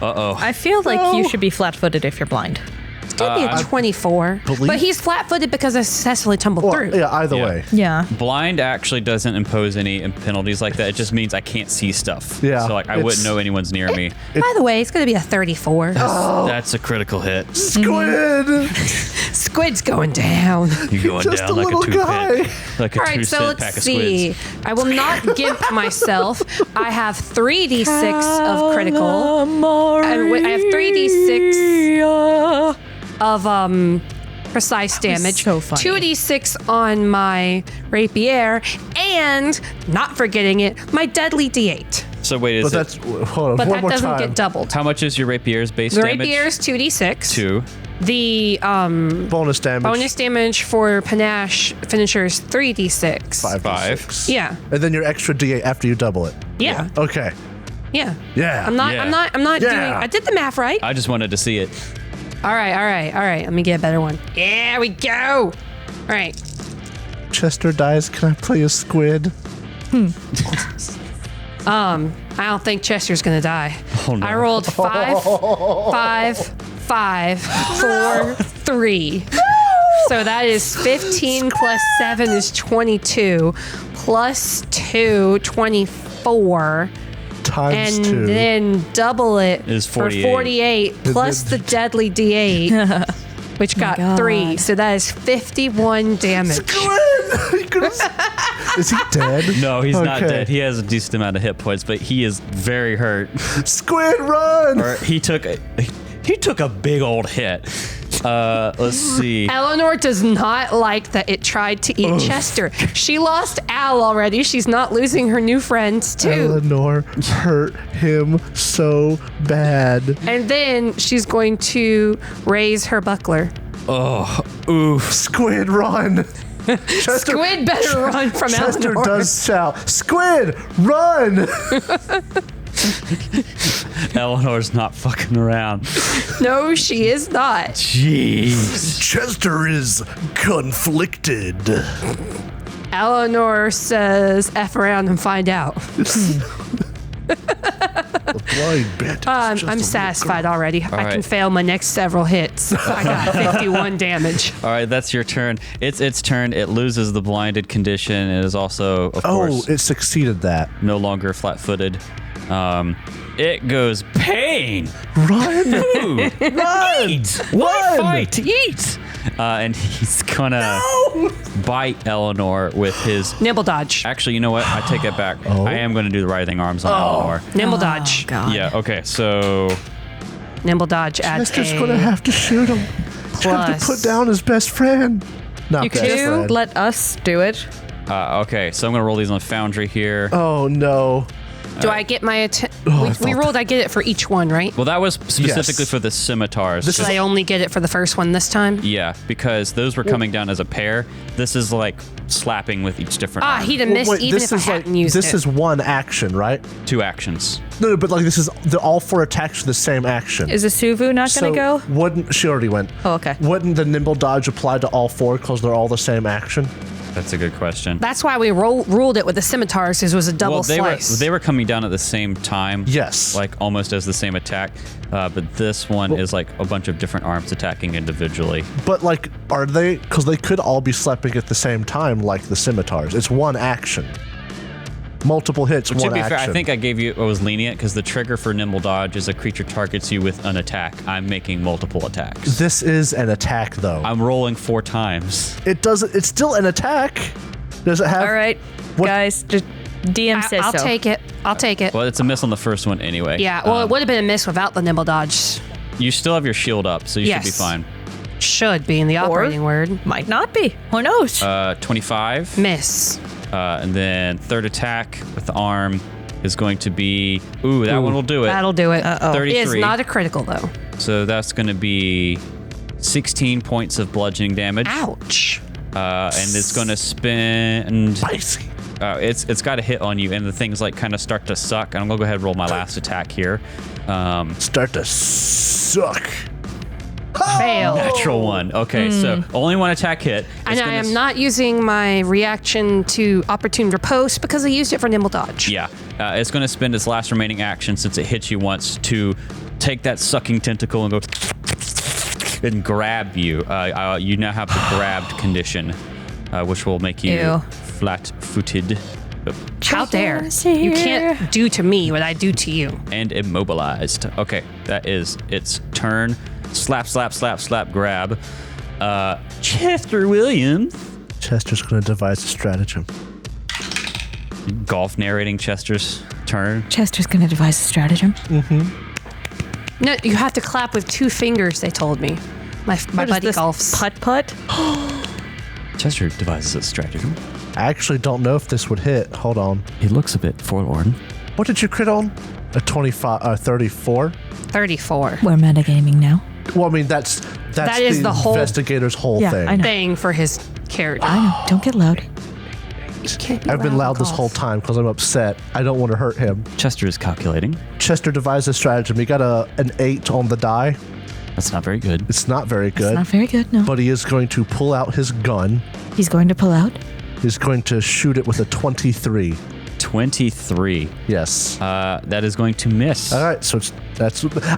Uh-oh. I feel like you should be flat-footed if you're blind. it's going to be a 24. But he's flat-footed because I successfully tumbled Well, through. yeah, either Yeah. way. Yeah. Blind actually doesn't impose any penalties like that. It just means I can't see stuff. Yeah, So like I wouldn't know anyone's near me. By the way, it's going to be a 34. That's a critical hit. Squid! Squid's going down. You're going Just down a like little a two guy. like a All right, so 2-cent let's pack of see. squids. I will not gimp myself. I have 3d6 of critical. I have 3d6 of precise damage. so funny. 2d6 on my rapier, and not forgetting it, my deadly d8. So wait, But is it that's hold on. But one that more doesn't time. get doubled. how much is your rapier's base The damage? rapier is 2d6. 2. The Bonus damage. bonus damage for panache finisher is 3d6. 5. Yeah. And then your extra D8 after you double it. Yeah. Okay. Yeah. Yeah. I'm not Yeah. doing Yeah. I did the math right. I just wanted to see it. All right. Let me get a better one. Yeah, we go. All right. Chester dies. Can I play a squid? I don't think Chester's gonna die. Oh, no. I rolled 5, 5, 5, 4, 3. So that is 15 plus 7 is 22, plus 2, 24. Times And 2. then double it Is for 48. 48 plus the deadly d8, which got God. 3. So that is 51 damage. Is he dead? No, he's not Okay. dead. He has a decent amount of hit points, but he is very hurt. Squid, run! Or he took a big old hit. Let's see. Eleanor does not like that it tried to eat Chester. She lost Al already. She's not losing her new friends too. Eleanor hurt him so bad. And then she's going to raise her buckler. Squid, run! Chester, Squid better run from Chester Eleanor. does shout, Squid, run! Eleanor's not fucking around. No, she is not. Jeez. Chester is conflicted. Eleanor says, F around and find out. The blind bandit. I'm satisfied already. I can right. fail my next several hits. I got 51 damage. All right, that's your turn. It's its turn. It loses the blinded condition. It is also, of Oh, course, it succeeded that. no longer flat-footed. It goes pain. Run! Food. Run! Eat. Run! Fight. Eat. And he's gonna bite Eleanor with his. Nimble dodge. Actually, you know what? I take it back. I am going to do the writhing arms on Eleanor. Nimble dodge. God. Yeah. Okay. So Nimble dodge adds Chester's a gonna have to shoot him. He's gonna have to plus. put down his best friend. Not You best could friend. let us do it. okay. So I'm gonna roll these on Foundry here. Oh no. Do I get my Oh, we rolled, I get it for each one, right? Well, that was specifically Yes. for the scimitars. This So I only get it for the first one this time? Yeah, because those were coming down as a pair. This is like slapping with each different arm. He'd have missed even if I hadn't used this it. is one action, right? 2 actions. No, but like this is all 4 attacks for the same action. Is Asuvu not going to go? Wouldn't she already went? Oh, okay. Wouldn't the nimble dodge apply to all 4 because they're all the same action? That's a good question. That's why we ruled it with the scimitars, because it was a double slice. they were coming down at the same time. Yes. Like almost as the same attack. But this one is like a bunch of different arms attacking individually. But like, are they? Because they could all be slapping at the same time, like the scimitars. It's one action. Multiple hits, To one be action. fair, I think I was lenient because the trigger for Nimble Dodge is a creature targets you with an attack. I'm making multiple attacks. This is an attack, though. I'm rolling 4 times. It doesn't. It's still an attack. Does it have? All right, What- guys, just DM says I'll so. take it. I'll take it. Well, it's a miss on the first one anyway. Yeah, well, it would have been a miss without the nimble dodge. You still have your shield up, so you should be Yes. fine. Should be in the operating word. Might not be. Who knows? 25. Miss. And then third attack with the arm is going to be... Ooh, that one will do it. That'll do it. Uh-oh. 33. It is not a critical, though. So that's going to be 16 points of bludgeoning damage. Ouch. And it's going to spend... Spicy. It's got a hit on you, and the things like kind of start to suck. And I'm going to go ahead and roll my last attack here. Start to suck. Fail. Natural 1. Okay, so only 1 attack hit. And It's I gonna am not using my reaction to opportune riposte because I used it for nimble dodge. Yeah, it's going to spend its last remaining action since it hits you once to take that sucking tentacle and go and grab you. You now have the grabbed condition, which will make you Ew. flat-footed How dare. Chaos You here. can't do to me what I do to you. and immobilized. Okay, that is its turn. Slap, slap, slap, slap, grab. Chester Williams. Chester's going to devise a stratagem. Golf narrating Chester's turn. Chester's going to devise a stratagem. No, you have to clap with 2 fingers, they told me. My What is buddy this, golfs. Putt-putt? Chester devises a stratagem. I actually don't know if this would hit. Hold on. He looks a bit forlorn. What did you crit on? A 34? 34. We're metagaming now. Well, I mean, that's That is the whole investigator's whole Yeah, thing. I know. Thing for his character. I know. Don't get loud. Can't be I've been loud this golf. whole time because I'm upset. I don't want to hurt him. Chester is calculating. Chester devised a stratagem. He got an 8 on the die. That's not very good. It's not very good. It's not very good, no. But he is going to pull out his gun. He's going to pull out. He's going to shoot it with a 23. 23. Yes. That is going to miss. All right. So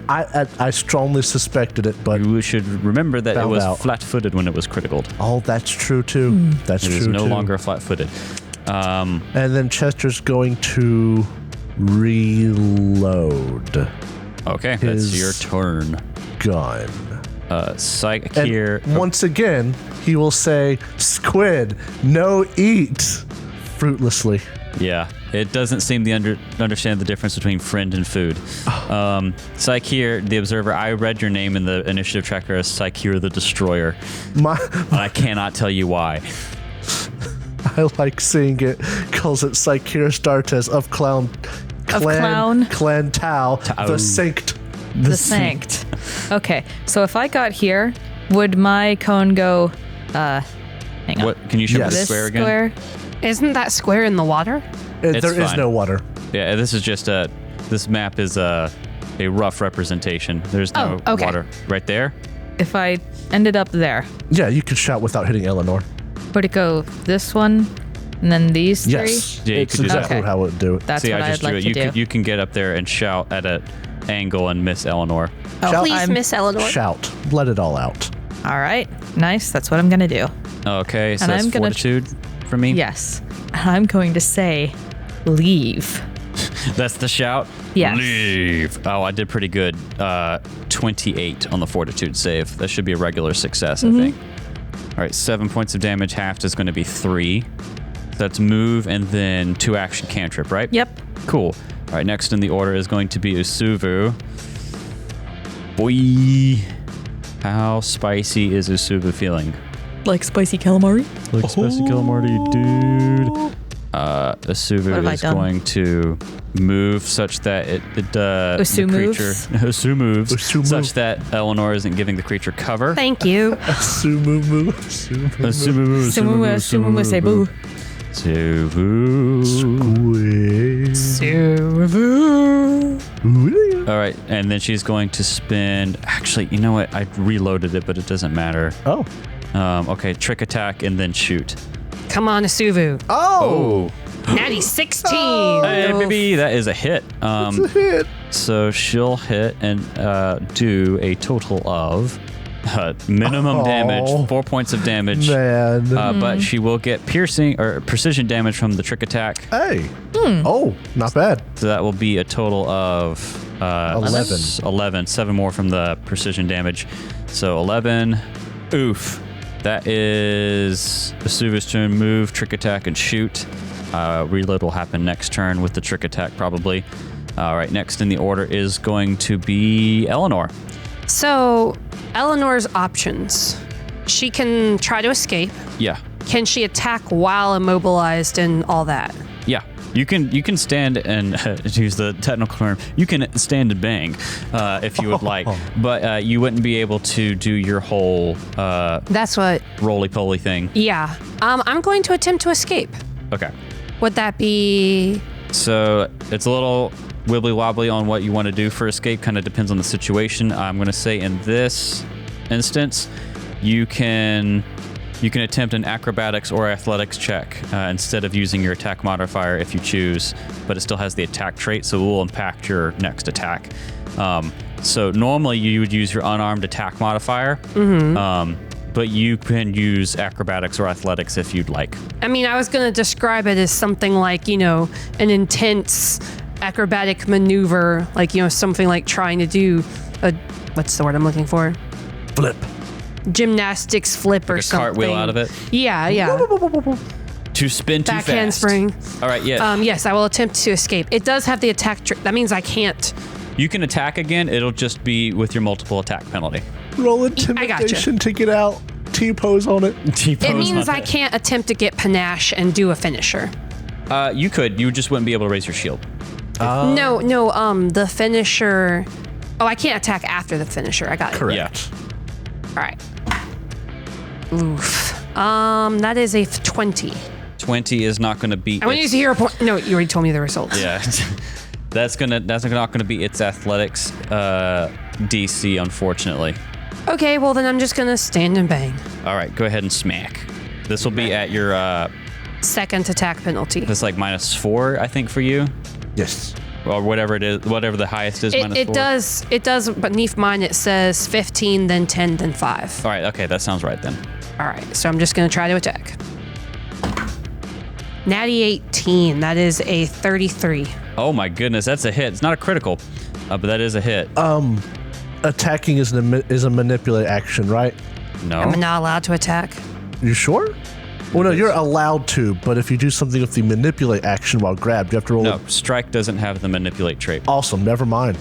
I strongly suspected it, but You should remember that it Found was out. flat-footed when it was critical. oh, that's true too. That's It true is no too. longer flat-footed. And then Chester's going to reload Okay, His- that's your turn. gun. Psych And here. once again, he will say, "Squid, no eat," fruitlessly. Yeah, it doesn't seem to understand the difference between friend and food. Psych here, the observer. I read your name in the initiative tracker as Psych here, the destroyer, My, and I cannot tell you why. I like seeing it. Calls it Psychira Startes of Clown. Clown. Clan Tau, Tau. the Sanct. The sanct. Okay, so if I got here, would my cone go, hang on. What? Can you show me Yes. the This square again? square? Isn't that square in the water? It's There is fine. no water. Yeah, this is just this map is a rough representation. There's no Oh, okay. water right there. If I ended up there, Yeah, you could shout without hitting Eleanor. would it go this one, and then these three? Yes. Yeah, you it's could do that. exactly Okay. how it would do it. That's See, what I just I'd drew like it. to do. You can get up there and shout at an angle and miss Eleanor. Shout- Please, I'm- Miss Eleanor. Shout. Let it all out. All right, nice. That's what I'm gonna do. Okay, so And that's I'm gonna fortitude for me. Yes, I'm going to say, leave. That's the shout? Yes. Leave. Oh, I did pretty good. 28 on the fortitude save. That should be a regular success, Mm-hmm. I think. All right, 7 points of damage. Halved is going to be 3. That's move and then 2 action cantrip, right? Yep. Cool. All right, next in the order is going to be Usuvu. Boy. How spicy is Usuvu feeling? Like spicy calamari. Like spicy calamari, dude. Asuvu What have I is done? going to move such that Usu moves? Usu moves Usu move. such that Eleanor isn't giving the creature cover. Thank you. Sumu. Sumu Sebu. All right, and then she's going to spend. Actually, you know what? I reloaded it, but it doesn't matter. Oh. Okay, trick attack and then shoot. Come on, Asuvu. Oh. Natty 16. Hey, baby, that is a hit. It's a hit. So she'll hit and do a total of minimum damage, 4 points of damage. Man. But she will get piercing or precision damage from the trick attack. Hey. Oh, not bad. So that will be a total of 11. 11. 7 more from the precision damage. So 11. Oof. That is Asuva's turn. Move, trick attack, and shoot. Reload will happen next turn with the trick attack, probably. All right, next in the order is going to be Eleanor. So, Eleanor's options. She can try to escape. Yeah. Can she attack while immobilized and all that? Yeah. You can stand and to use the technical term, you can stand and bang if you would like, but you wouldn't be able to do your whole That's what. roly-poly thing. Yeah. I'm going to attempt to escape. Okay. Would that be? So it's a little wibbly-wobbly on what you want to do for escape. Kind of depends on the situation. I'm going to say in this instance, you can attempt an acrobatics or athletics check instead of using your attack modifier if you choose, but it still has the attack trait, so it will impact your next attack. So normally you would use your unarmed attack modifier, but you can use acrobatics or athletics if you'd like. I mean, I was going to describe it as something like, an intense acrobatic maneuver, like, something like trying to do what's the word I'm looking for? Flip. Gymnastics flip or A something. cartwheel out of it. Yeah. To spin too Back fast. handspring. All right, yeah. Yes, I will attempt to escape. It does have the attack trick. That means I can't. You can attack again. It'll just be with your multiple attack penalty. Roll intimidation to get out. T-pose on it. It means I can't attempt to get panache and do a finisher. You could. You just wouldn't be able to raise your shield. No, the finisher. Oh, I can't attack after the finisher. I got it. Correct. All right. Oof. That is a 20. 20 is not going to beat. I want to use a hero point. No, you already told me the results. Yeah. That's not gonna be its athletics DC, unfortunately. Okay, well then I'm just gonna stand and bang. All right, go ahead and smack. This will be at your Second attack penalty. that's like -4, I think, for you, Yes. or whatever it is, whatever the highest is. -4. It does. Beneath mine it says 15, then 10, then 5. All right, okay, that sounds right then. All right, so I'm just gonna try to attack. Natty 18. That is a 33. Oh my goodness, that's a hit. It's not a critical, but that is a hit. Attacking is a manipulate action, right? No. I'm not allowed to attack. You sure? Well, no, you're allowed to, but if you do something with the manipulate action while grabbed, you have to roll. No, strike doesn't have the manipulate trait. Awesome. Never mind.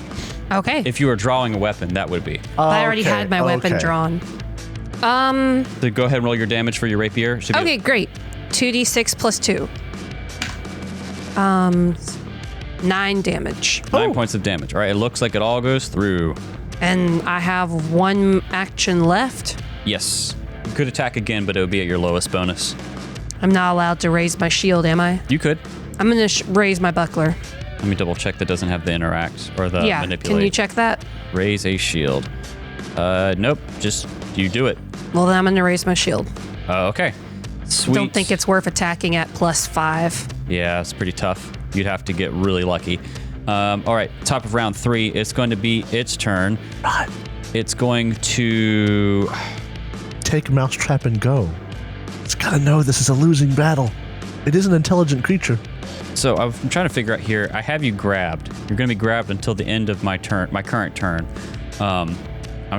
Okay. If you were drawing a weapon, that would be. I already had my weapon drawn. So go ahead and roll your damage for your rapier. Should be Okay, great. 2d6 plus 2. 9 damage. 9 points of damage. All right, it looks like it all goes through. And I have 1 action left. Yes. You could attack again, but it would be at your lowest bonus. I'm not allowed to raise my shield, am I? You could. I'm going to raise my buckler. Let me double check that doesn't have the interact or the Yeah, manipulate. can you check that? Raise a shield. Nope. Just you do it. Well, then I'm going to raise my shield. Okay. Sweet. Don't think it's worth attacking at +5. Yeah, it's pretty tough. You'd have to get really lucky. All right, top of round 3. It's going to be its turn. It's going to... Take mousetrap and go. It's gotta know this is a losing battle. It is an intelligent creature. So I'm trying to figure out here. I have you grabbed. You're going to be grabbed until the end of my turn, my current turn. I'm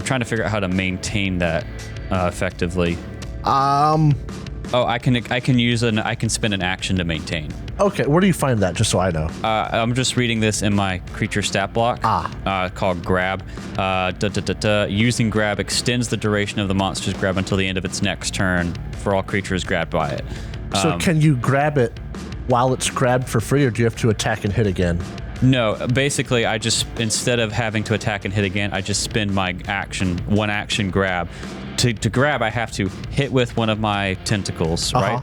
trying to figure out how to maintain that effectively. Oh, I can spend an action to maintain. Okay, where do you find that? Just so I know. I'm just reading this in my creature stat block. Called grab. Using grab extends the duration of the monster's grab until the end of its next turn for all creatures grabbed by it. So can you grab it while it's grabbed for free, or do you have to attack and hit again? No, basically, I just, instead of having to attack and hit again, I just spend my one action grab. To grab, I have to hit with one of my tentacles, right?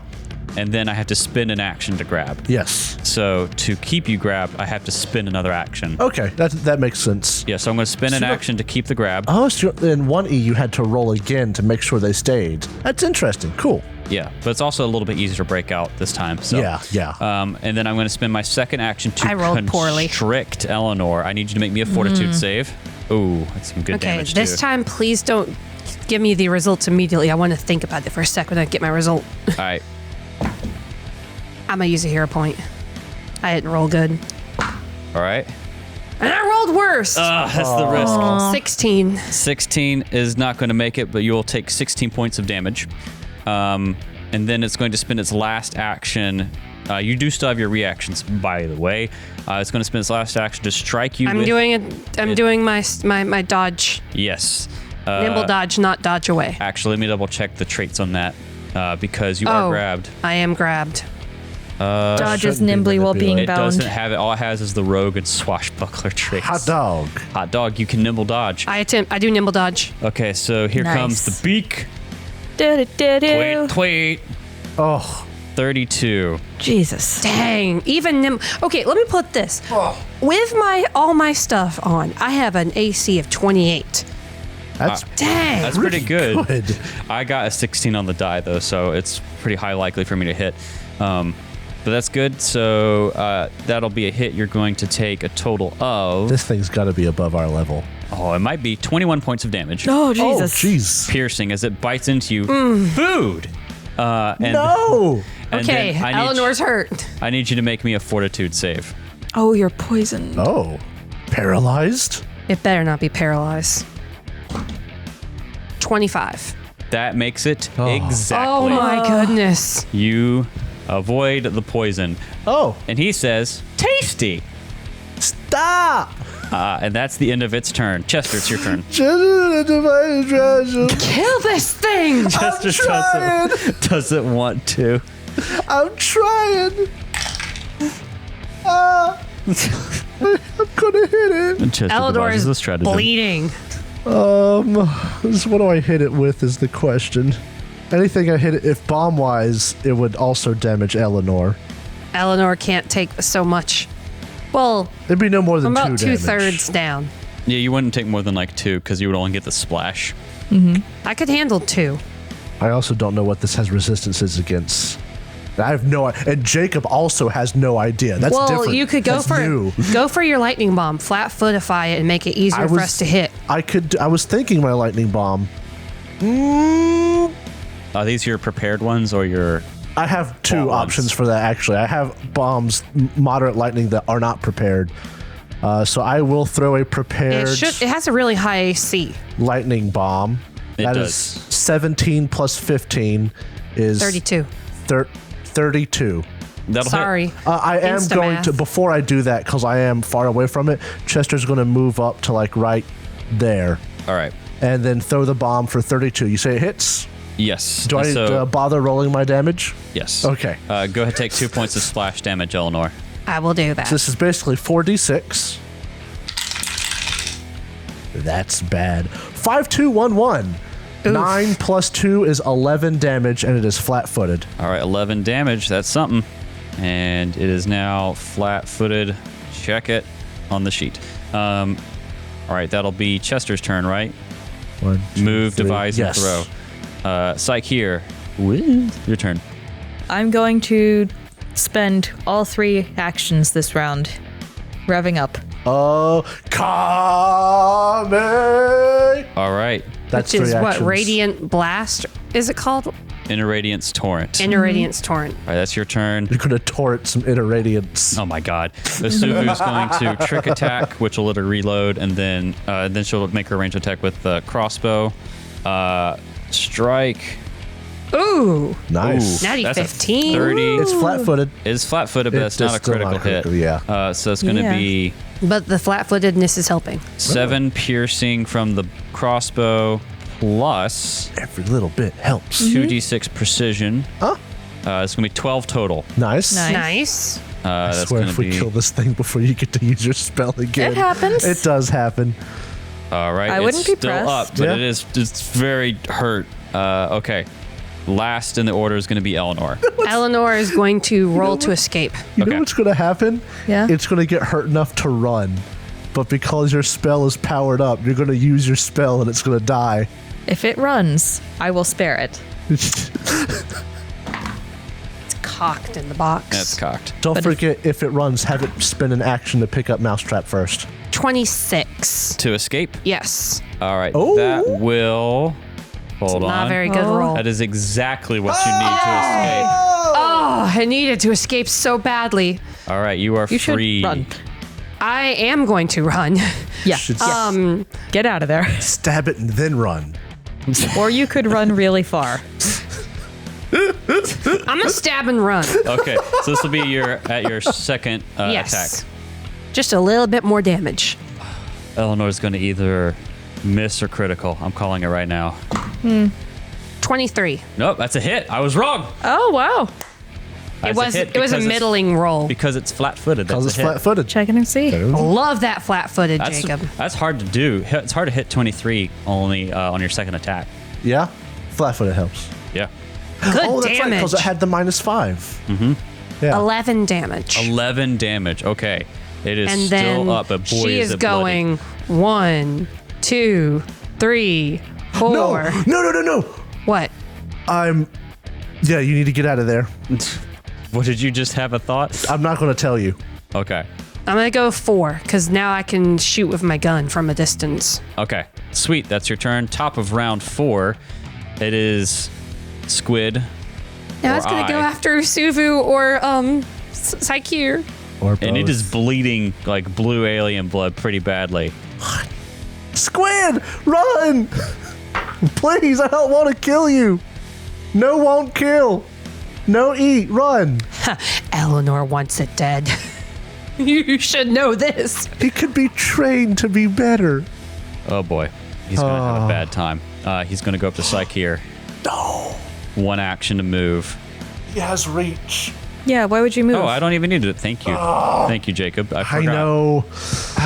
And then I have to spend an action to grab. Yes. So to keep you grabbed, I have to spend another action. Okay, that makes sense. Yeah, so I'm going to spend an action to keep the grab. Oh, so in 1E you had to roll again to make sure they stayed. That's interesting. Cool. Yeah, but it's also a little bit easier to break out this time. So Yeah. And then I'm going to spend my second action to I rolled poorly. constrict Eleanor. I need you to make me a fortitude save. Ooh, that's some good Okay, damage this too. time, please don't give me the results immediately. I want to think about it for a second when I get my result. All right. I'm going to use a hero point. I didn't roll good. All right. And I rolled worse. That's the risk. 16. 16 is not going to make it, but you will take 16 points of damage. And then it's going to spend its last action. You do still have your reactions, by the way. It's going to spend its last action to strike you. I'm doing my dodge. Yes. Nimble dodge, not dodge away. Actually, let me double check the traits on that because you are grabbed. I am grabbed. Dodges shouldn't be nimbly while being It bound. doesn't have it. All it has is the rogue and swashbuckler traits. Hot dog. Hot dog. You can nimble dodge. I do nimble dodge. Okay, so here comes Nice. the beak. Do-do-do-do. Tweet. Oh, 32. Jesus. Dang, even Okay, let me put this. With all my stuff on, I have an AC of 28. that's Dang. That's pretty good. good. I got a 16 on the die though, so it's pretty high likely for me to hit. But that's good. So that'll be a hit. You're going to take a total of. This thing's got to be above our level. Oh, it might be 21 points of damage. Oh, Oh, Jesus. jeez. Piercing as it bites into you. Food. And, No. and Okay, then Eleanor's hurt. I need you to make me a fortitude save. Oh, you're poisoned. Oh, paralyzed? It better not be paralyzed. 25. That makes it exactly. Oh my goodness. You avoid the poison. Oh, And he says, tasty. stop. And that's the end of its turn. Chester, it's your turn. Kill this thing! Chester doesn't want to. I'm trying. I'm gonna hit it. Chester Eleanor devises is a stratagem. bleeding. What do I hit it with is the question. Anything I hit it, if bomb-wise, it would also damage Eleanor. Eleanor can't take so much. Well, It'd be no more than I'm about 2 damage. 2/3 down. Yeah, you wouldn't take more than like 2 because you would only get the splash. I could handle 2. I also don't know what this has resistances against. I have no idea. And Jacob also has no idea. That's Well, different. you could go That's new. for your lightning bomb, flat footify it, and make it easier for us to hit. I was thinking my lightning bomb. Are these your prepared ones or your... I have 2 Bombs. options for that, actually. I have bombs, moderate lightning, that are not prepared. So I will throw a prepared It has a really high AC. lightning bomb. It That does. is 17 plus 15 is 32. 32. That'll Sorry. I am Insta going math. to, before I do that, because I am far away from it, Chester's going to move up to like right there hit. All right. and then throw the bomb for 32. You say it hits? Yes. Do I need to bother rolling my damage? Yes. Okay. Go ahead, take 2 points of splash damage, Eleanor. I will do that. This is basically 4d6. That's bad. 5, 2, 1, 1. 9 plus 2 is 11 damage, and it is flat-footed. All right, 11 damage. That's something. And it is now flat-footed. Check it on the sheet. All right, that'll be Chester's turn, right? 1, 2, Move, 3. devise, Yes. and throw. Psyche here. Your turn. I'm going to spend all 3 actions this round, revving up. Coming. All right. That's Which is 3 what? actions. Radiant Blast, is it called? Inner Radiance Torrent. Inner Radiance Torrent. All right, that's your turn. You're gonna torrent some inner radiance. Oh my god. The Suvu's going to trick attack, which will let her reload, and then she'll make her range attack with the crossbow. Strike. Ooh. Nice. Natty That's a 15. 30. It's flat-footed. It's flat-footed, but It's that's not a still not critical hit. critical, yeah. So it's going to Yeah. be But the flat-footedness is helping. 7 piercing from the crossbow plus Every little bit helps. 2d6 precision. Huh? It's going to be 12 total. Nice. Nice. I That's swear going if to we be kill this thing before you get to use your spell again. It happens. It does happen. all right. I wouldn't be still pressed. up, but Yeah. it's very hurt. Okay. Last in the order is going to be Eleanor. Eleanor is going to roll to escape. You Okay. know what's going to happen? Yeah. It's going to get hurt enough to run. But because your spell is powered up, you're going to use your spell and it's going to die. If it runs, I will spare it. It's cocked in the box. That's cocked. Don't But forget, if it runs, have it spin an action to pick up Mousetrap first. 26. To escape. Yes. All right. Oh. That will. Hold Not on. a very good Oh. roll. That is exactly what you need to escape. Oh, I needed to escape so badly. All right. You are You should free. run. I am going to run. Yeah. Should Get out of there. stab it and then run. Or you could run really far. I'm going to stab and run. Okay. So this will be your second Yes. attack. Just a little bit more damage. Eleanor's going to either miss or critical. I'm calling it right now. 23. Nope, that's a hit. I was wrong. Oh, wow. It That's hit was a because it's- middling roll. Because it's flat-footed. Because That's it's a hit. flat-footed. Checking and see. Love that flat-footed, Jacob. That's hard to do. It's hard to hit 23 only on your second attack. Yeah? Flat-footed helps. Yeah. Good Oh, that's right, damage. because it had the -5. Mm-hmm. Yeah. 11 damage. 11 damage. Okay. It is And still then up, but boy, she is is it bloody. going 1, 2, 3, 4. No. What? Yeah, you need to get out of there. What, did you just have a thought? I'm not going to tell you. Okay. I'm going to go 4 because now I can shoot with my gun from a distance. Okay. Sweet. That's your turn. Top of round 4. It is Squid. Now Or it's going to go I. after Suvu or Saikir. Or And it both. is bleeding like blue alien blood pretty badly. Squid, run! Please, I don't want to kill you. No won't kill. No eat, run. Eleanor wants it dead. You should know this. He could be trained to be better. Oh boy. He's going to have a bad time. He's going to go up to Psyche here. No. One action to move. He has reach. Yeah, why would you move? Oh, I don't even need it. Thank you. Thank you, Jacob. I I forgot. know.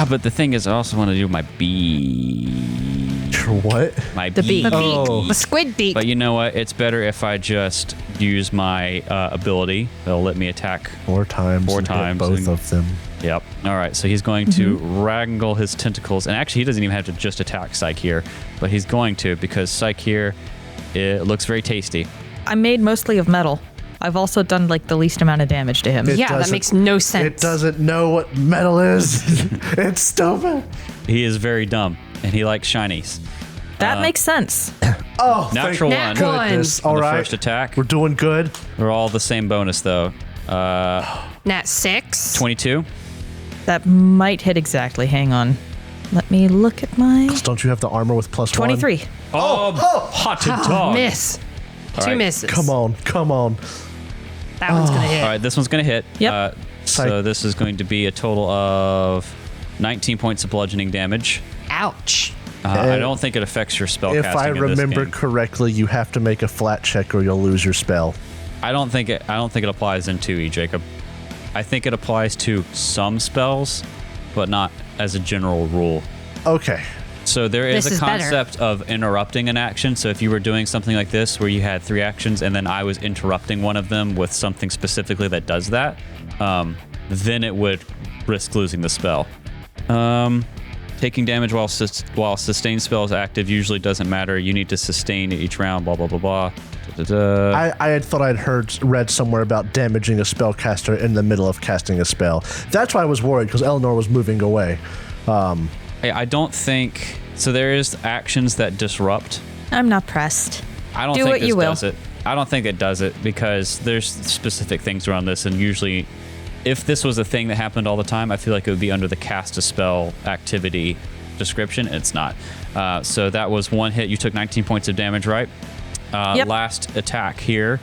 But the thing is, I also want to do my bee. Your what? My The bee. beak. The Oh. beak. The squid beak. But you know what? It's better if I just use my ability. It'll let me attack. 4 times. Four and hit times both and- of them. Yep. All right. So he's going to wrangle his tentacles. And actually, he doesn't even have to just attack Psyche here. But he's going to because Psyche here, it looks very tasty. I'm made mostly of metal. I've also done like the least amount of damage to him. It yeah, that doesn't- makes no sense. It doesn't know what metal is. It's stupid. He is very dumb. And he likes shinies. That makes sense. Oh, Natural Nat one. one. goodness. On All the right. first attack. We're doing good. We're all the same bonus, though. Nat 6. 22. That might hit exactly. Hang on. Let me look at my Don't you have the armor with +1? 23. Oh, hot dog. Miss. Two right. misses. Come on. That one's going to hit. All right, this one's going to hit. Yep. So this is going to be a total of 19 points of bludgeoning damage. Ouch. I don't think it affects your spell If casting I in this remember game. correctly, you have to make a flat check or you'll lose your spell. I don't think it applies in 2E, Jacob. I think it applies to some spells, but not as a general rule. Okay. So there is This a is better. concept of interrupting an action. So if you were doing something like this where you had 3 actions and then I was interrupting one of them with something specifically that does that, then it would risk losing the spell. Taking damage while sustained spell is active usually doesn't matter. You need to sustain each round, blah, blah, blah, blah. Da-da-da. I had thought I'd read somewhere about damaging a spellcaster in the middle of casting a spell. That's why I was worried, because Eleanor was moving away. Hey, I don't think... So there is actions that disrupt. I'm not pressed. I don't Do think what this you will. does it. I don't think it does it because there's specific things around this, and usually, if this was a thing that happened all the time, I feel like it would be under the cast a spell activity description. It's not. So that was one hit. You took 19 points of damage, right? Yep. Last attack here.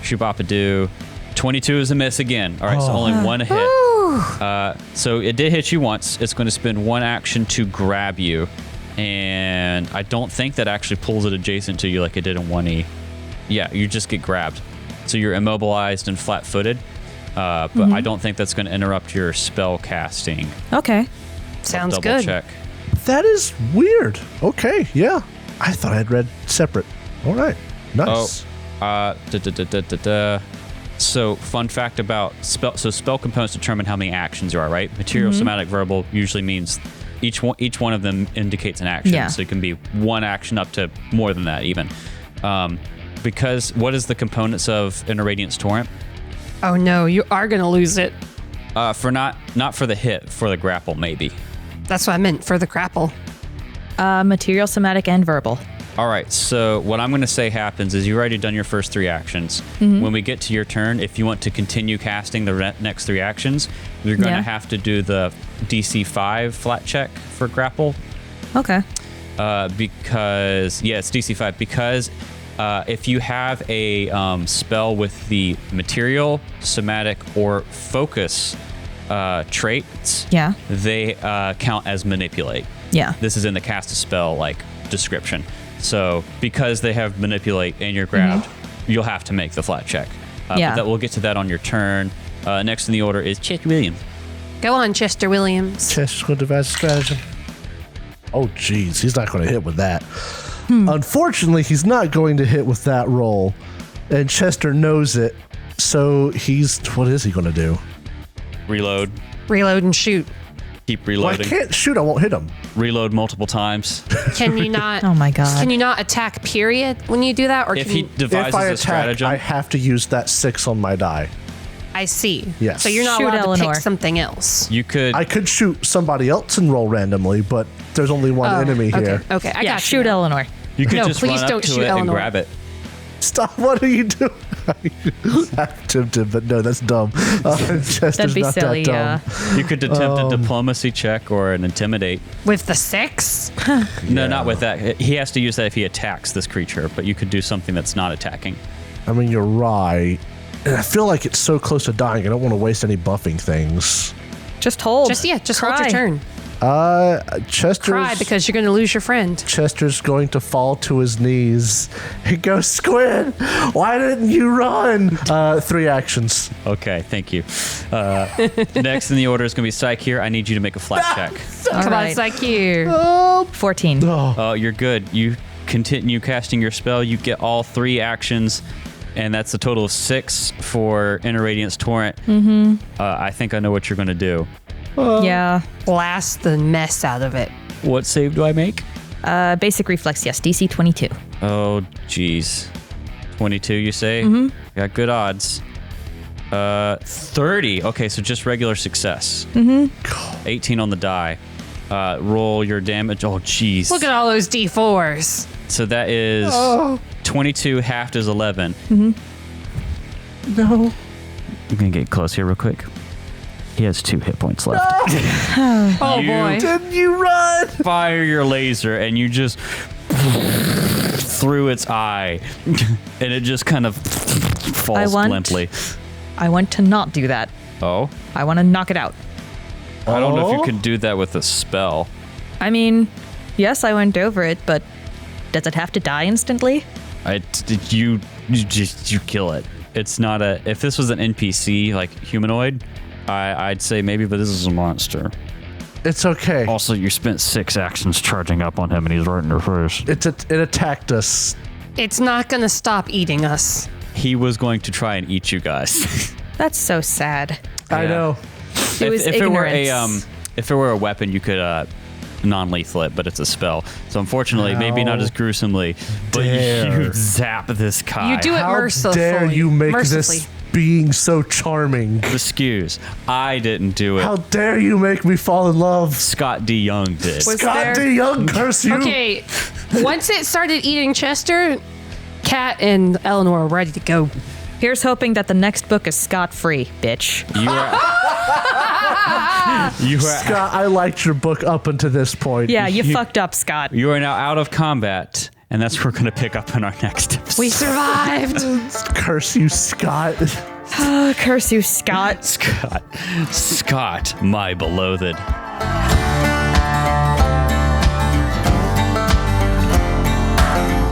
Shubapadu. 22 is a miss again. All right, so only one hit. So it did hit you once. It's going to spend one action to grab you. And I don't think that actually pulls it adjacent to you like it did in 1E. Yeah, you just get grabbed. So you're immobilized and flat-footed, but I don't think that's going to interrupt your spell casting. Okay. Sounds Double good. check. That is weird. Okay, yeah. I thought I'd read separate. All right. Nice. So, fun fact about spell. So, spell components determine how many actions there are, right? Material, somatic, verbal usually means each one of them indicates an action. Yeah. So, it can be one action up to more than that, even. Because what is the components of Inner Radiance Torrent? Oh no, you are gonna lose it. For not for the hit, for the grapple, maybe. That's what I meant for the grapple. Material, somatic, and verbal. All right, so what I'm going to say happens is you've already done your first 3 actions. When we get to your turn, if you want to continue casting the next 3 actions, you're going to have to do the DC 5 flat check for grapple. Okay. Because, it's DC 5. Because if you have a spell with the material, somatic, or focus traits, they count as manipulate. Yeah. This is in the cast a spell description. So because they have manipulate and you're grabbed, you'll have to make the flat check. But we'll get to that on your turn. Next in the order is Chester Williams. Go on, Chester Williams. Chester's going to devise a stratagem. Oh, geez. He's not going to hit with that. Unfortunately, he's not going to hit with that roll. And Chester knows it. So what is he going to do? Reload. Reload and shoot. Keep Well, I reloading. can't shoot. I won't hit him. Reload multiple times. Can you not? Oh my God. Can you not attack? Period. When you do that, or If can he you, devises If I a attack, stratagem, I have to use that 6 on my die. I see. Yes. So you're not Shoot allowed to Eleanor. pick something else. you could. I could shoot somebody else and roll randomly, but there's only one enemy here. Okay. I got shoot you. Eleanor. You could No, just please run up don't to shoot it and Eleanor. grab it. Stop. What are you doing? I'm tempted, but no, that's dumb. Chester's That'd be not silly, that dumb. You could attempt a diplomacy check or an intimidate. With the 6? No, not with that. He has to use that if he attacks this creature, but you could do something that's not attacking. I mean, you're right. And I feel like it's so close to dying. I don't want to waste any buffing things. Just hold. Just hold Cry. your turn. Chester's, Cry because you're going to lose your friend. Chester's going to fall to his knees and go, Squid, why didn't you run? 3 actions. Okay, thank you. Next in the order is going to be Psyche here. I need you to make a flat check. All Come on, right. it's like you. 14. Oh, you're good. You continue casting your spell. You get all 3 actions, and that's a total of 6 for Inner Radiance Torrent. I think I know what you're going to do. Yeah. Blast the mess out of it. What save do I make? Basic reflex, yes. DC 22. Oh, jeez. 22, you say? Got good odds. 30. Okay, so just regular success. 18 on the die. Roll your damage. Oh, jeez. Look at all those D4s. So that is 22 halved is 11. No. I'm going to get close here real quick. He has 2 hit points left. Oh, You- boy. Didn't you run? Fire your laser, and you just through its eye, and it just kind of falls limply. I want to not do that. Oh? I want to knock it out. I don't know if you Oh? can do that with a spell. I mean, yes, I went over it, but does it have to die instantly? You kill it. It's not a. If this was an NPC like humanoid, I'd say maybe, but this is a monster. It's okay. Also, you spent 6 actions charging up on him, and he's right in your face. It attacked us. It's not going to stop eating us. He was going to try and eat you guys. That's so sad. I Yeah. know. It was if it were ignorance. if it were a weapon, you could non-lethal it, but it's a spell. So unfortunately, maybe not as gruesomely, but dare. you zap this guy. You do it How mercifully. dare you make mercifully. this being so charming? Excuse. I didn't do it. How dare you make me fall in love? Scott D. Young did. Was Scott there- D. Young, curse you. Okay, once it started eating Chester, Kat and Eleanor are ready to go. Here's hoping that the next book is scot-free, bitch. You are. Scott, I liked your book up until this point. Yeah, you fucked up, Scott. You are now out of combat, and that's what we're going to pick up in our next episode. We survived. Curse you, Scott. Curse you, Scott. Scott, my beloved.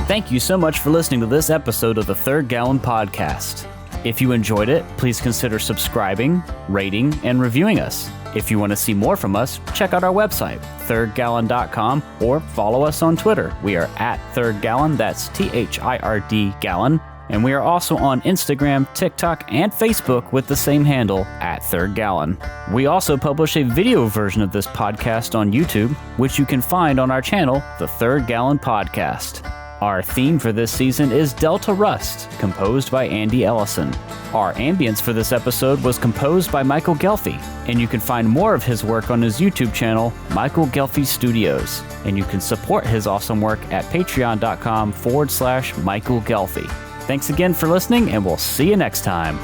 Thank you so much for listening to this episode of the Third Gallon Podcast. If you enjoyed it, please consider subscribing, rating, and reviewing us. If you want to see more from us, check out our website, thirdgallon.com, or follow us on Twitter. We are at thirdgallon, that's THIRD gallon, and we are also on Instagram, TikTok, and Facebook with the same handle, at thirdgallon. We also publish a video version of this podcast on YouTube, which you can find on our channel, The Third Gallon Podcast. Our theme for this season is Delta Rust, composed by Andy Ellison. Our ambience for this episode was composed by Michael Ghelfi, and you can find more of his work on his YouTube channel, Michael Ghelfi Studios, and you can support his awesome work at patreon.com/Michael Ghelfi. Thanks again for listening, and we'll see you next time.